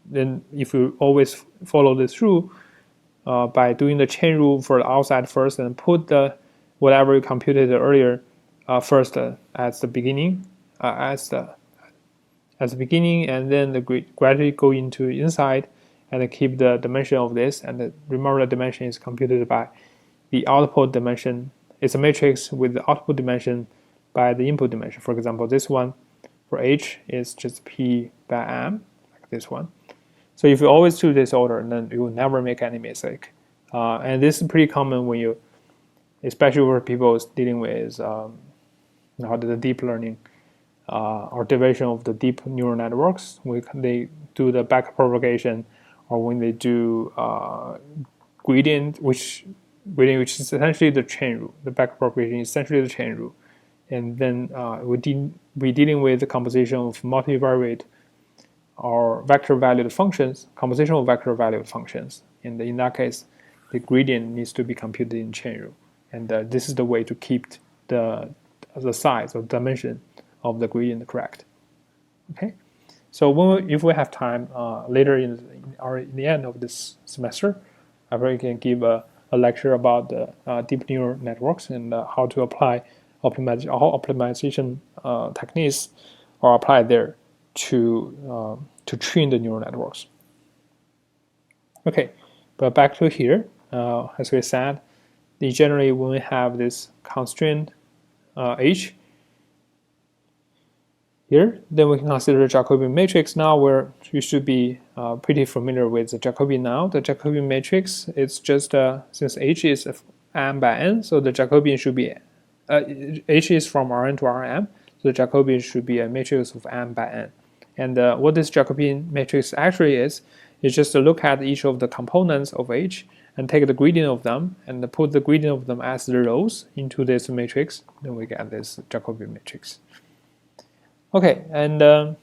then if you always follow this rule by doing the chain rule for the outside first, and put the whatever you computed earlier first as the beginning, as the beginning, and then gradually go into inside and keep the dimension of this. And remember, the dimension is computed by the output dimension. It's a matrix with the output dimension by the input dimension. For example, this one for H is just P by M, like this one. So if you always do this order, then you will never make any mistake. And this is pretty common when you, especially where people is dealing with the deep learning or derivation of the deep neural networks. When they do the backpropagation, or when they do gradient, which is essentially the chain rule. The backpropagation is essentially the chain rule. And then we're dealing with the composition of multivariate or vector-valued functions, compositional vector-valued functions. And in that case, the gradient needs to be computed in chain rule. And this is the way to keep the size or dimension of the gradient correct. Okay, so if we have time later in the end of this semester, I probably can give a lecture about the deep neural networks and how to apply optimization techniques are applied there to train the neural networks. Okay, but back to here, as we said, generally when we have this constraint H here, then we can consider the Jacobi matrix. Now you should be pretty familiar with the Jacobi now. The Jacobi matrix, it's just since H is M by N, so the Jacobian should be H is from Rn to Rm, so the Jacobian should be a matrix of M by N. And what this Jacobian matrix actually is just to look at each of the components of H and take the gradient of them and put the gradient of them as the rows into this matrix. Then we get this Jacobian matrix. Okay, and I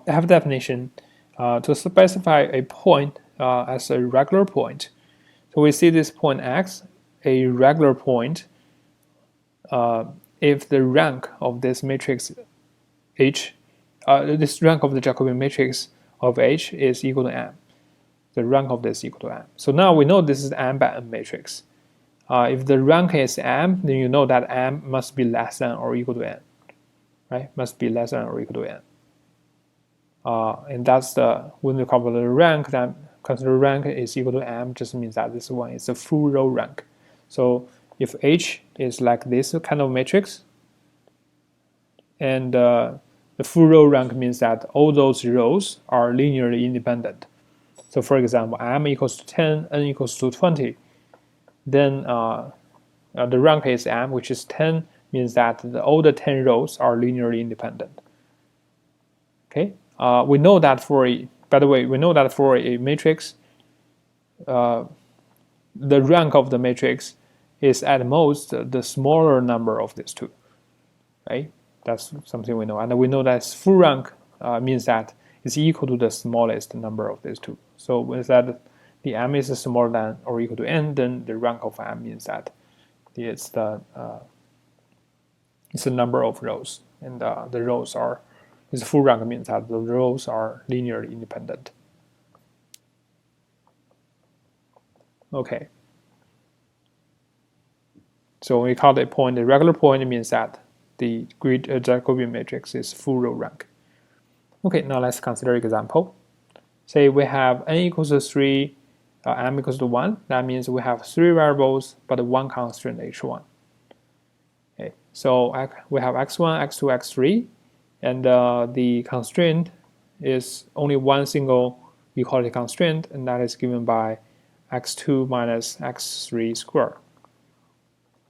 have a definition to specify a point as a regular point. So we see this point X, a regular point, if the rank of this matrix H, this rank of the Jacobian matrix of H is equal to M. The rank of this is equal to M. So now we know this is M by M matrix. If the rank is M, then you know that M must be less than or equal to N. Right? Must be less than or equal to N. And that's when we calculate the rank, then consider rank is equal to M, just means that this one is a full row rank. So if H is like this kind of matrix, and the full row rank means that all those rows are linearly independent. So for example, M equals to 10, N equals to 20. Then the rank is M, which is 10, means that all the 10 rows are linearly independent. Okay, we know that for by the way, we know that for a matrix, the rank of the matrix is at most the smaller number of these two. Right? That's something we know, and we know that full rank means that it's equal to the smallest number of these two. So when that the M is smaller than or equal to N, then the rank of M means that it's the number of rows, and the rows are this full rank means that the rows are linearly independent. Okay. So when we call a point a regular point, it means that the Jacobian matrix is full row rank. Okay, now let's consider an example. Say we have n equals to 3, m equals to 1. That means we have 3 variables, but 1 constraint h1. Okay, so we have x1, x2, x3, and the constraint is only one single equality constraint, and that is given by x2 minus x3 squared.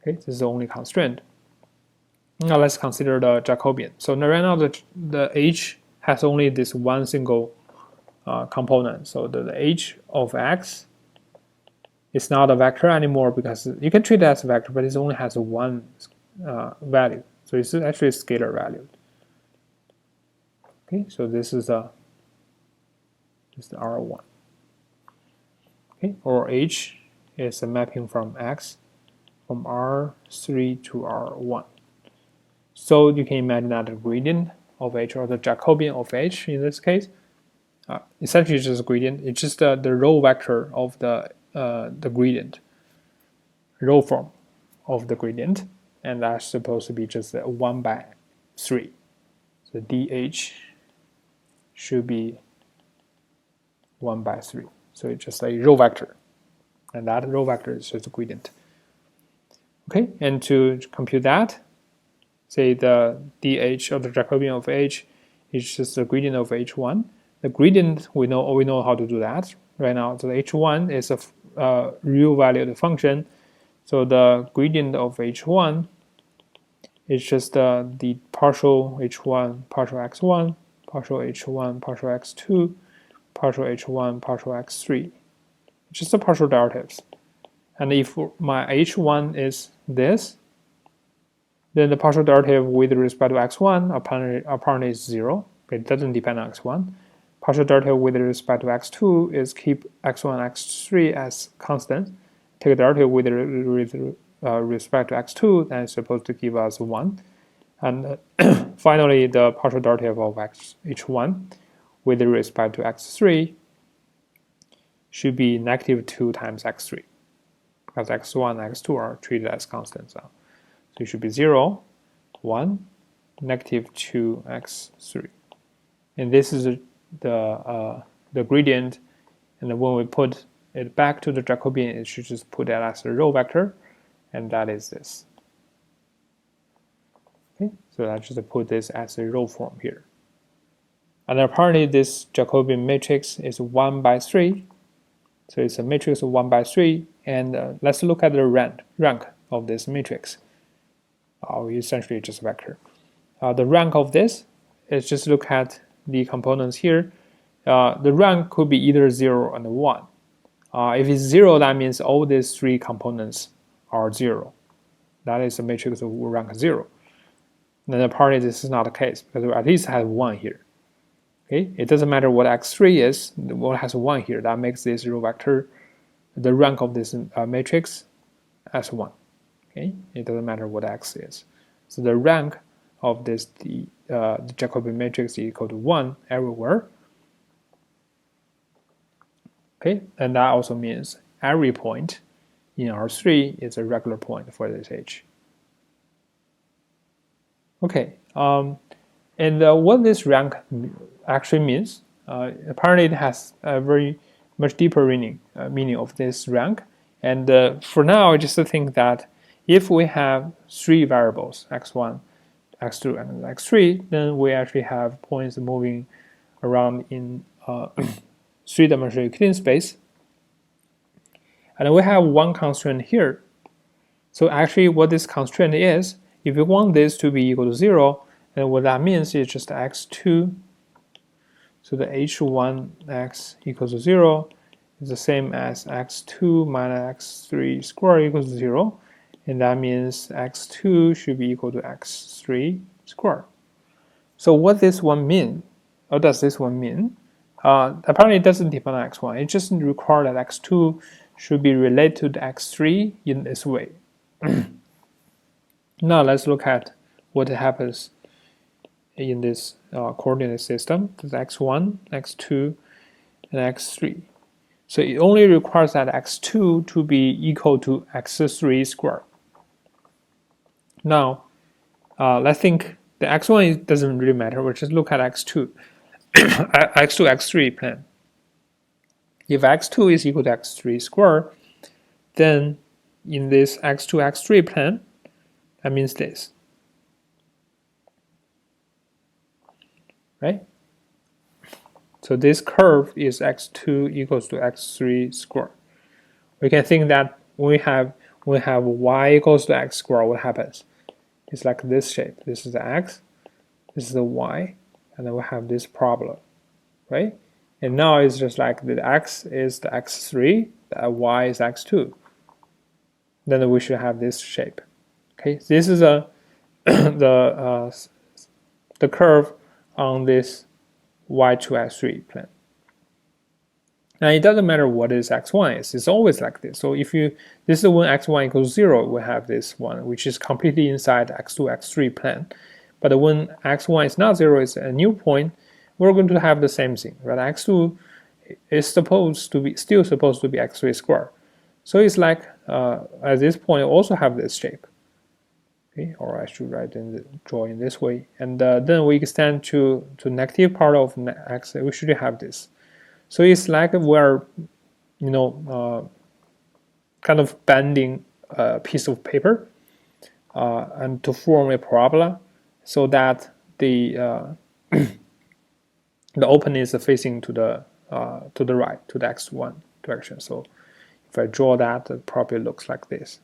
Okay, this is the only constraint. Now let's consider the Jacobian. So now right now the h has only this one single component. So the h of x is not a vector anymore because you can treat it as a vector, but it only has one value. So it's actually a scalar value. Okay, so this is the R1. Okay, or h is a mapping from x from R3 to R1. So you can imagine that the gradient of h, or the Jacobian of h in this case, essentially just a gradient. It's just the row vector of the gradient, row form of the gradient, and that's supposed to be just 1 by 3. So dh should be 1 by 3. So it's just a row vector, and that row vector is just a gradient. Okay, and to compute that, say the dh, or the Jacobian of h, is just the gradient of h1. The gradient, we know how to do that right now. So the h1 is a real valued function. So the gradient of h1 is just the partial h1, partial x1, partial h1, partial x2, partial h1, partial x3. Just the partial derivatives. And if my h1 is this, then the partial derivative with respect to x1 apparently is 0. It doesn't depend on x1. Partial derivative with respect to x2 is keep x1, x3 as constant. Take a derivative with respect to x2, then it's supposed to give us 1. And finally, the partial derivative of h1 with respect to x3 should be -2 times x3, because x1 and x2 are treated as constants. So it should be 0, 1, -2 x3. And this is the gradient, and when we put it back to the Jacobian, it should just put that as a row vector, and that is this. Okay, so I just put this as a row form here. And apparently this Jacobian matrix is 1 by 3. So it's a matrix of 1 by 3, and let's look at the rank of this matrix. Essentially just a vector. The rank of this is just look at the components here. The rank could be either 0 and 1. If it's 0, that means all these 3 components are 0. That is a matrix of rank 0. Then apparently this is not the case, because we at least have 1 here. Okay, it doesn't matter what x3 is, what has 1 here. That makes this row vector, the rank of this matrix, as 1. Okay, it doesn't matter what x is. So the rank of this the Jacobi matrix is equal to 1 everywhere. Okay, and that also means every point in R3 is a regular point for this h. Okay, and what this rank actually means, apparently it has a very much deeper meaning of this rank. And for now, I just think that if we have 3 variables, x1, x2, and x3, then we actually have points moving around in 3-dimensional Euclidean space. And we have one constraint here. So actually what this constraint is, if you want this to be equal to 0, then what that means is just x2. So the h1x equals to 0 is the same as x2 minus x3 squared equals to 0. And that means x2 should be equal to x3 squared. So what this one mean? What does this one mean? Apparently it doesn't depend on x1. It just requires that x2 should be related to the x3 in this way. Now let's look at what happens in this coordinate system. There's x1, x2, and x3. So it only requires that x2 to be equal to x3 squared. Now, let's think the x1 doesn't really matter. We'll just look at x2, x2, x3 plane. If x2 is equal to x3 squared, then in this x2, x3 plane, that means this. Right? So this curve is x2 equals to x3 squared. We can think that when we have y equals to x squared, what happens? It's like this shape. This is the x, this is the y, and then we have this parabola, right? And now it's just like the x is the x3, the y is x2. Then we should have this shape. Okay, this is a the curve on this y2 x3 plane. Now it doesn't matter what is x1 is, it's always like this. So if you, this is when x1 equals 0, we have this one, which is completely inside x2, x3 plane. But when x1 is not 0, it's a new point, we're going to have the same thing, right? x2 is supposed to be, still supposed to be x3 squared. So it's like, at this point, also have this shape. Okay, or I should write in the, draw in this way. And then we extend to negative part of x, we should have this. So it's like we're, kind of bending a piece of paper and to form a parabola, so that the the opening is facing to the right, to the x1 direction. So if I draw that, it probably looks like this.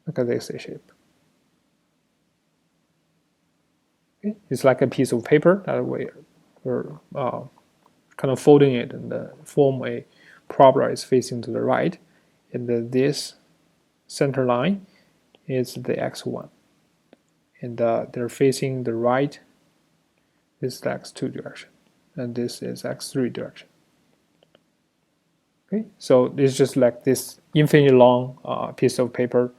Look at this shape. Okay. It's like a piece of paper that we're kind of folding it and form a parabola is facing to the right, and this center line is the x1, and they're facing the right. This is the x2 direction, and this is x3 direction. Okay, so it's just like this infinitely long piece of paper,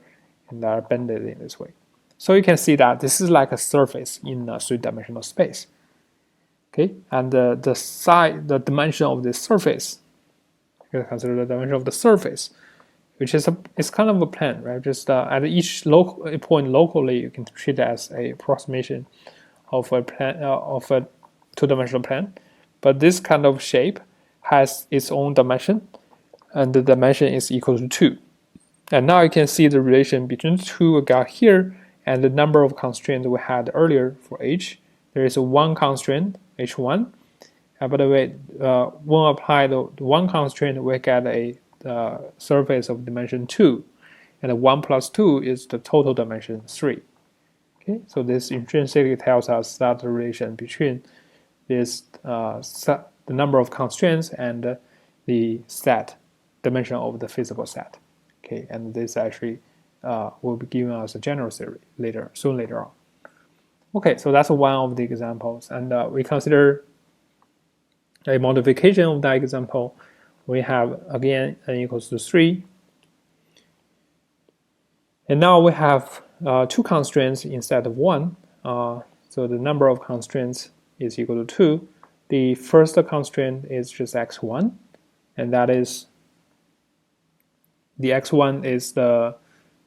and they're bended in this way. So you can see that this is like a surface in a three-dimensional space. Okay, and the side, the dimension of this surface, you can consider the dimension of the surface, which is it's kind of a plane, right? Just at each local point locally, you can treat it as a approximation of a plane, of a two-dimensional plane. But this kind of shape has its own dimension, and the dimension is equal to 2. And now you can see the relation between 2 we got here and the number of constraints we had earlier for h. There is a one constraint, h1. By the way, when apply the one constraint, we get a surface of dimension 2. And 1 plus 2 is the total dimension 3. Okay, so this intrinsically tells us that the relation between this the number of constraints and the set dimension of the feasible set. Okay, and this actually will be giving us a general theory soon later on. Okay, so that's one of the examples, and we consider a modification of that example. We have again n equals to 3, and now we have 2 constraints instead of 1. So the number of constraints is equal to 2. The first constraint is just x1, and that is the x1 is the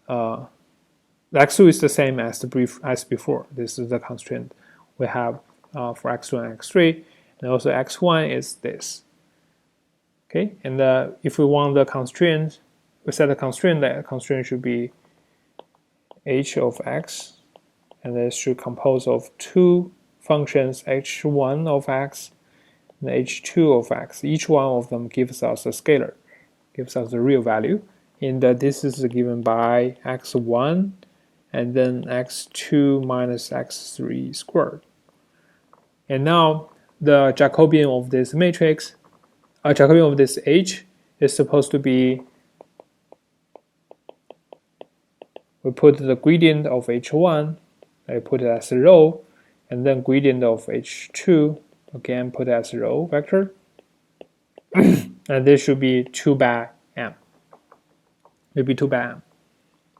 x2 is the same as before. This is the constraint we have for x2 and x3, and also x1 is this. Okay, and if we want the constraint, we set a constraint that constraint should be h of x, and this should compose of 2 functions, h1 of x and h2 of x. Each one of them gives us a scalar, gives us the real value, and this is given by x1 and then x2 minus x3 squared. And now the Jacobian of this matrix, Jacobian of this H is supposed to be, we put the gradient of H1, I put it as a row, and then gradient of H2, again put it as a row vector, and this should be 2 by m. Maybe 2 by m.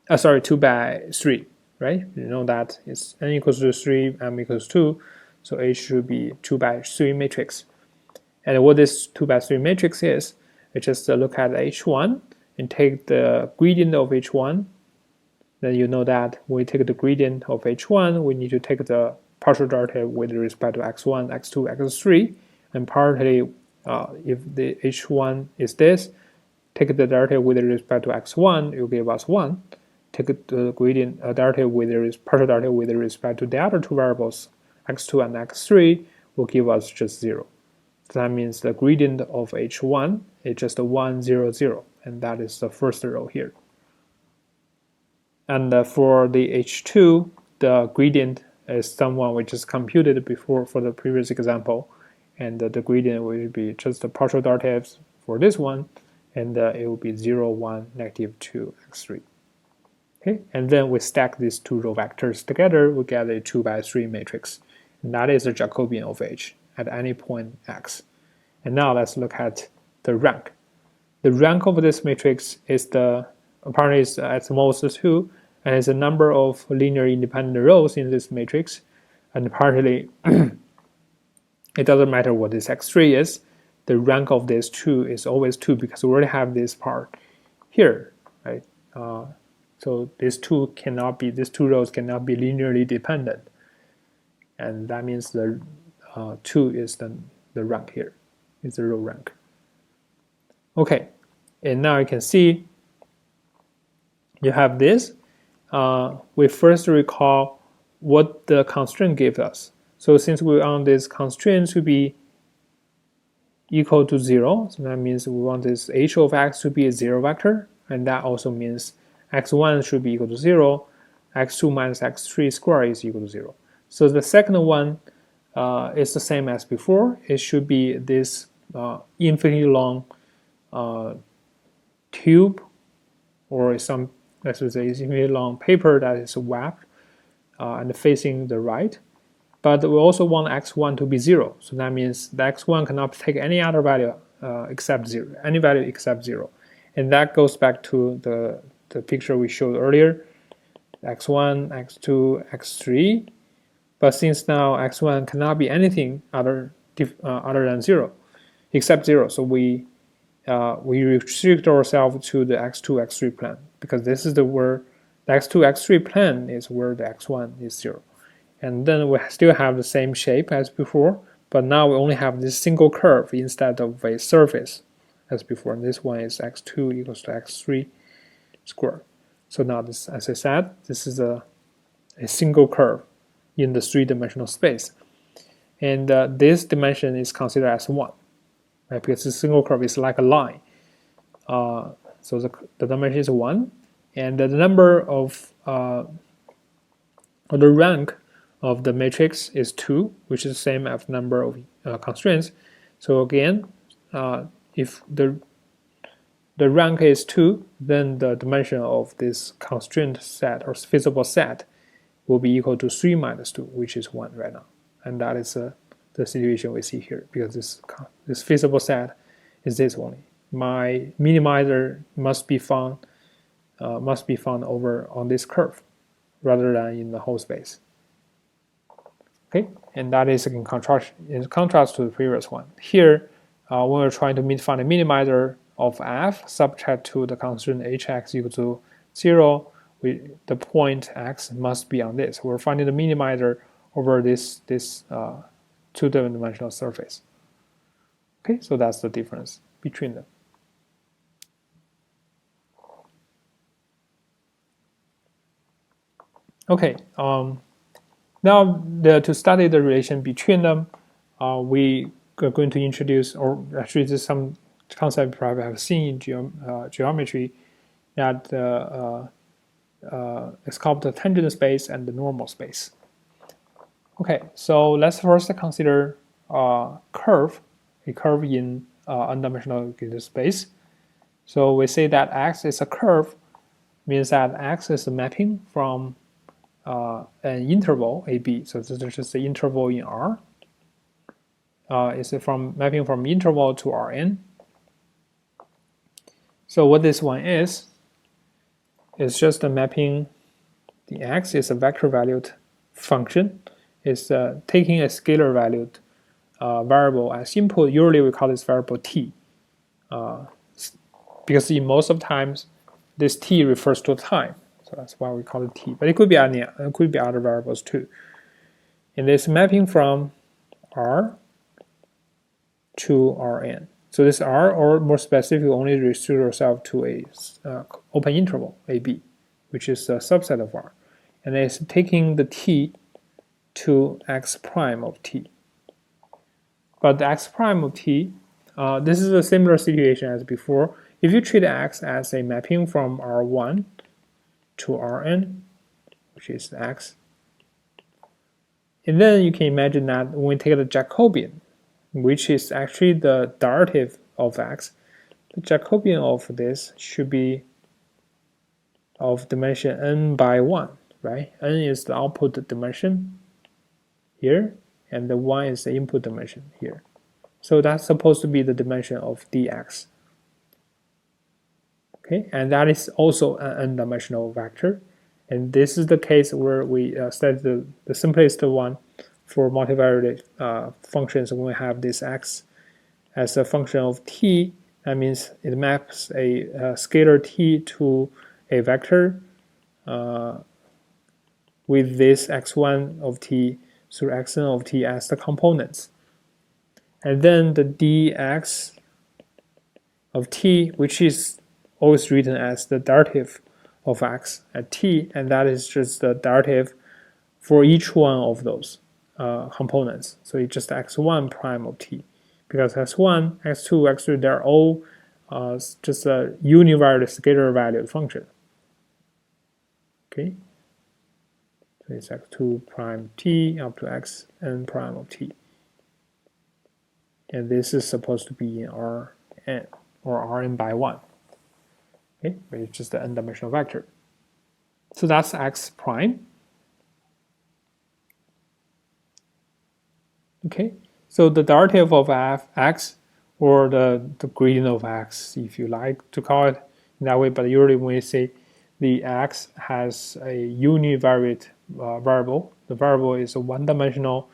2 by 3, right? You know that it's n equals to 3, m equals 2, so H should be 2 by 3 matrix. And what this 2 by 3 matrix is, we just look at H1 and take the gradient of H1. Then you know that when we take the gradient of H1, we need to take the partial derivative with respect to x1, x2, x3, and partly if the H1 is this, take the derivative with respect to x1, it will give us 1. Take the gradient derivative with partial derivative with respect to the other two variables, x2 and x3, will give us just 0. So that means the gradient of H1 is just 1, 0, 0, and that is the first row here. And for the H2, the gradient is someone we just computed before for the previous example, and the gradient will be just the partial derivatives for this one, and it will be 0, 1, negative 2, x3. Okay, and then we stack these two row vectors together, we get a 2 by 3 matrix, and that is a Jacobian of H at any point x. And now let's look at the rank. The rank of this matrix is apparently is at most 2, and it's the number of linear independent rows in this matrix. And apparently, it doesn't matter what this x3 is. The rank of this 2 is always 2 because we already have this part here, right? So these two rows cannot be linearly dependent, and that means the 2 is the rank here. It's the row rank. Okay, and now you can see you have this. We first recall what the constraint gives us. So since we want this constraint to be equal to 0, so that means we want this h of x to be a 0 vector, and that also means x1 should be equal to 0, x2 minus x3 squared is equal to 0. So the second one is the same as before. It should be this infinitely long tube, or some, let's say, infinitely long paper that is wrapped and facing the right. But we also want x1 to be 0. So that means the x1 cannot take any other value except 0, any value except 0. And that goes back to the picture we showed earlier, x1, x2, x3. But since now x1 cannot be anything other than 0, except 0, so we restrict ourselves to the x2, x3 plane, because this is where the x2, x3 plane is where the x1 is 0. And then we still have the same shape as before, but now we only have this single curve instead of a surface as before. And this one is x2 equals to x3 squared. So now this, as I said, this is a single curve in the three-dimensional space. And this dimension is considered as 1, right? Because the single curve is like a line. So the dimension is 1, and the number of the rank of the matrix is 2, which is the same as number of constraints. So again, if the rank is 2, then the dimension of this constraint set or feasible set will be equal to 3 minus 2, which is 1 right now. And that is the situation we see here, because this feasible set is this only. My minimizer must be found over on this curve rather than in the whole space. Okay, and that is in contrast to the previous one. Here, when we're trying to find a minimizer of f subject to the constraint hx equal to 0, the point x must be on this. We're finding the minimizer over this two-dimensional surface. Okay, so that's the difference between them. Okay, now to study the relation between them, we are going to introduce, or actually this is some concept you probably have seen in geometry, that it's called the tangent space and the normal space. Okay, so let's first consider a curve in n-dimensional space. So we say that x is a curve, means that x is a mapping from an interval AB. So this is just the interval in R. It's from mapping from interval to Rn. So what this one is just a mapping. The x is a vector valued function. It's taking a scalar valued variable as input. Usually we call this variable t, because in most of times this t refers to time. So that's why we call it t. But it could be other variables too. And it's mapping from R to Rn. So this R, or more specifically, only restrict yourself to a open interval AB, which is a subset of R. And it's taking the t to x prime of t. But the x prime of t, this is a similar situation as before. If you treat x as a mapping from R1 to Rn, which is x, and then you can imagine that when we take the Jacobian, which is actually the derivative of x, the Jacobian of this should be of dimension n by 1, right? N is the output dimension here, and the 1 is the input dimension here. So that's supposed to be the dimension of dx. Okay, and that is also an n-dimensional vector. And this is the case where we studied the simplest one for multivariate functions when we have this x as a function of t. That means it maps a scalar t to a vector with this x1 of t through xn of t as the components. And then the dx of t, which is always written as the derivative of x at t, and that is just the derivative for each one of those components. So it's just x1 prime of t, because x1, x2, x3, they're all just a univariate scalar valued function. Okay, so it's x2 prime t up to xn prime of t. And this is supposed to be in Rn, or Rn by 1. Okay, but it's just the n-dimensional vector. So that's x prime. Okay, so the derivative of x, or the gradient of x, if you like to call it in that way, but usually when we say the x has a univariate variable, the variable is a one-dimensional,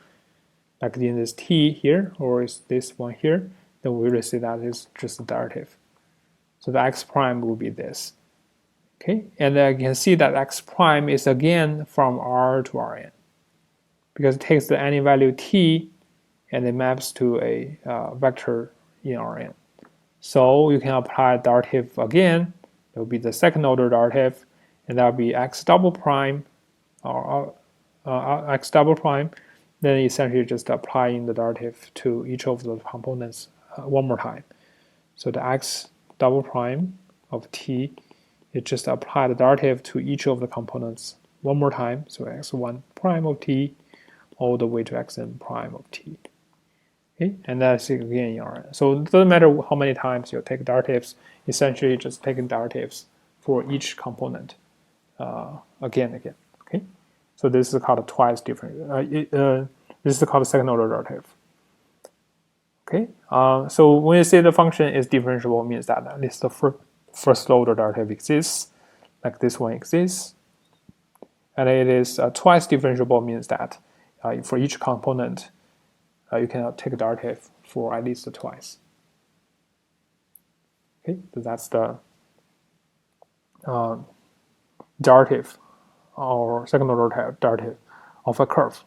like in this t here, or is this one here, then we will say that is just the derivative. So the x prime will be this. Okay, and then you can see that x prime is again from R to Rn, because it takes the any value t and it maps to a vector in Rn. So you can apply derivative again. It will be the second order derivative, and that will be x double prime, or x double prime. Then essentially just applying the derivative to each of the components one more time. So the x double prime of t, it just apply the derivative to each of the components one more time. So x1 prime of t all the way to xn prime of t. Okay, and that's again in Rn. So it doesn't matter how many times you take derivatives, essentially just taking derivatives for each component again. Okay, so this is called a twice different. This is called a second order derivative. Okay, so when you say the function is differentiable, it means that at least the first order derivative exists, like this one exists, and it is twice differentiable, means that for each component you can take a derivative for at least twice. Okay, so that's the derivative or second order derivative of a curve.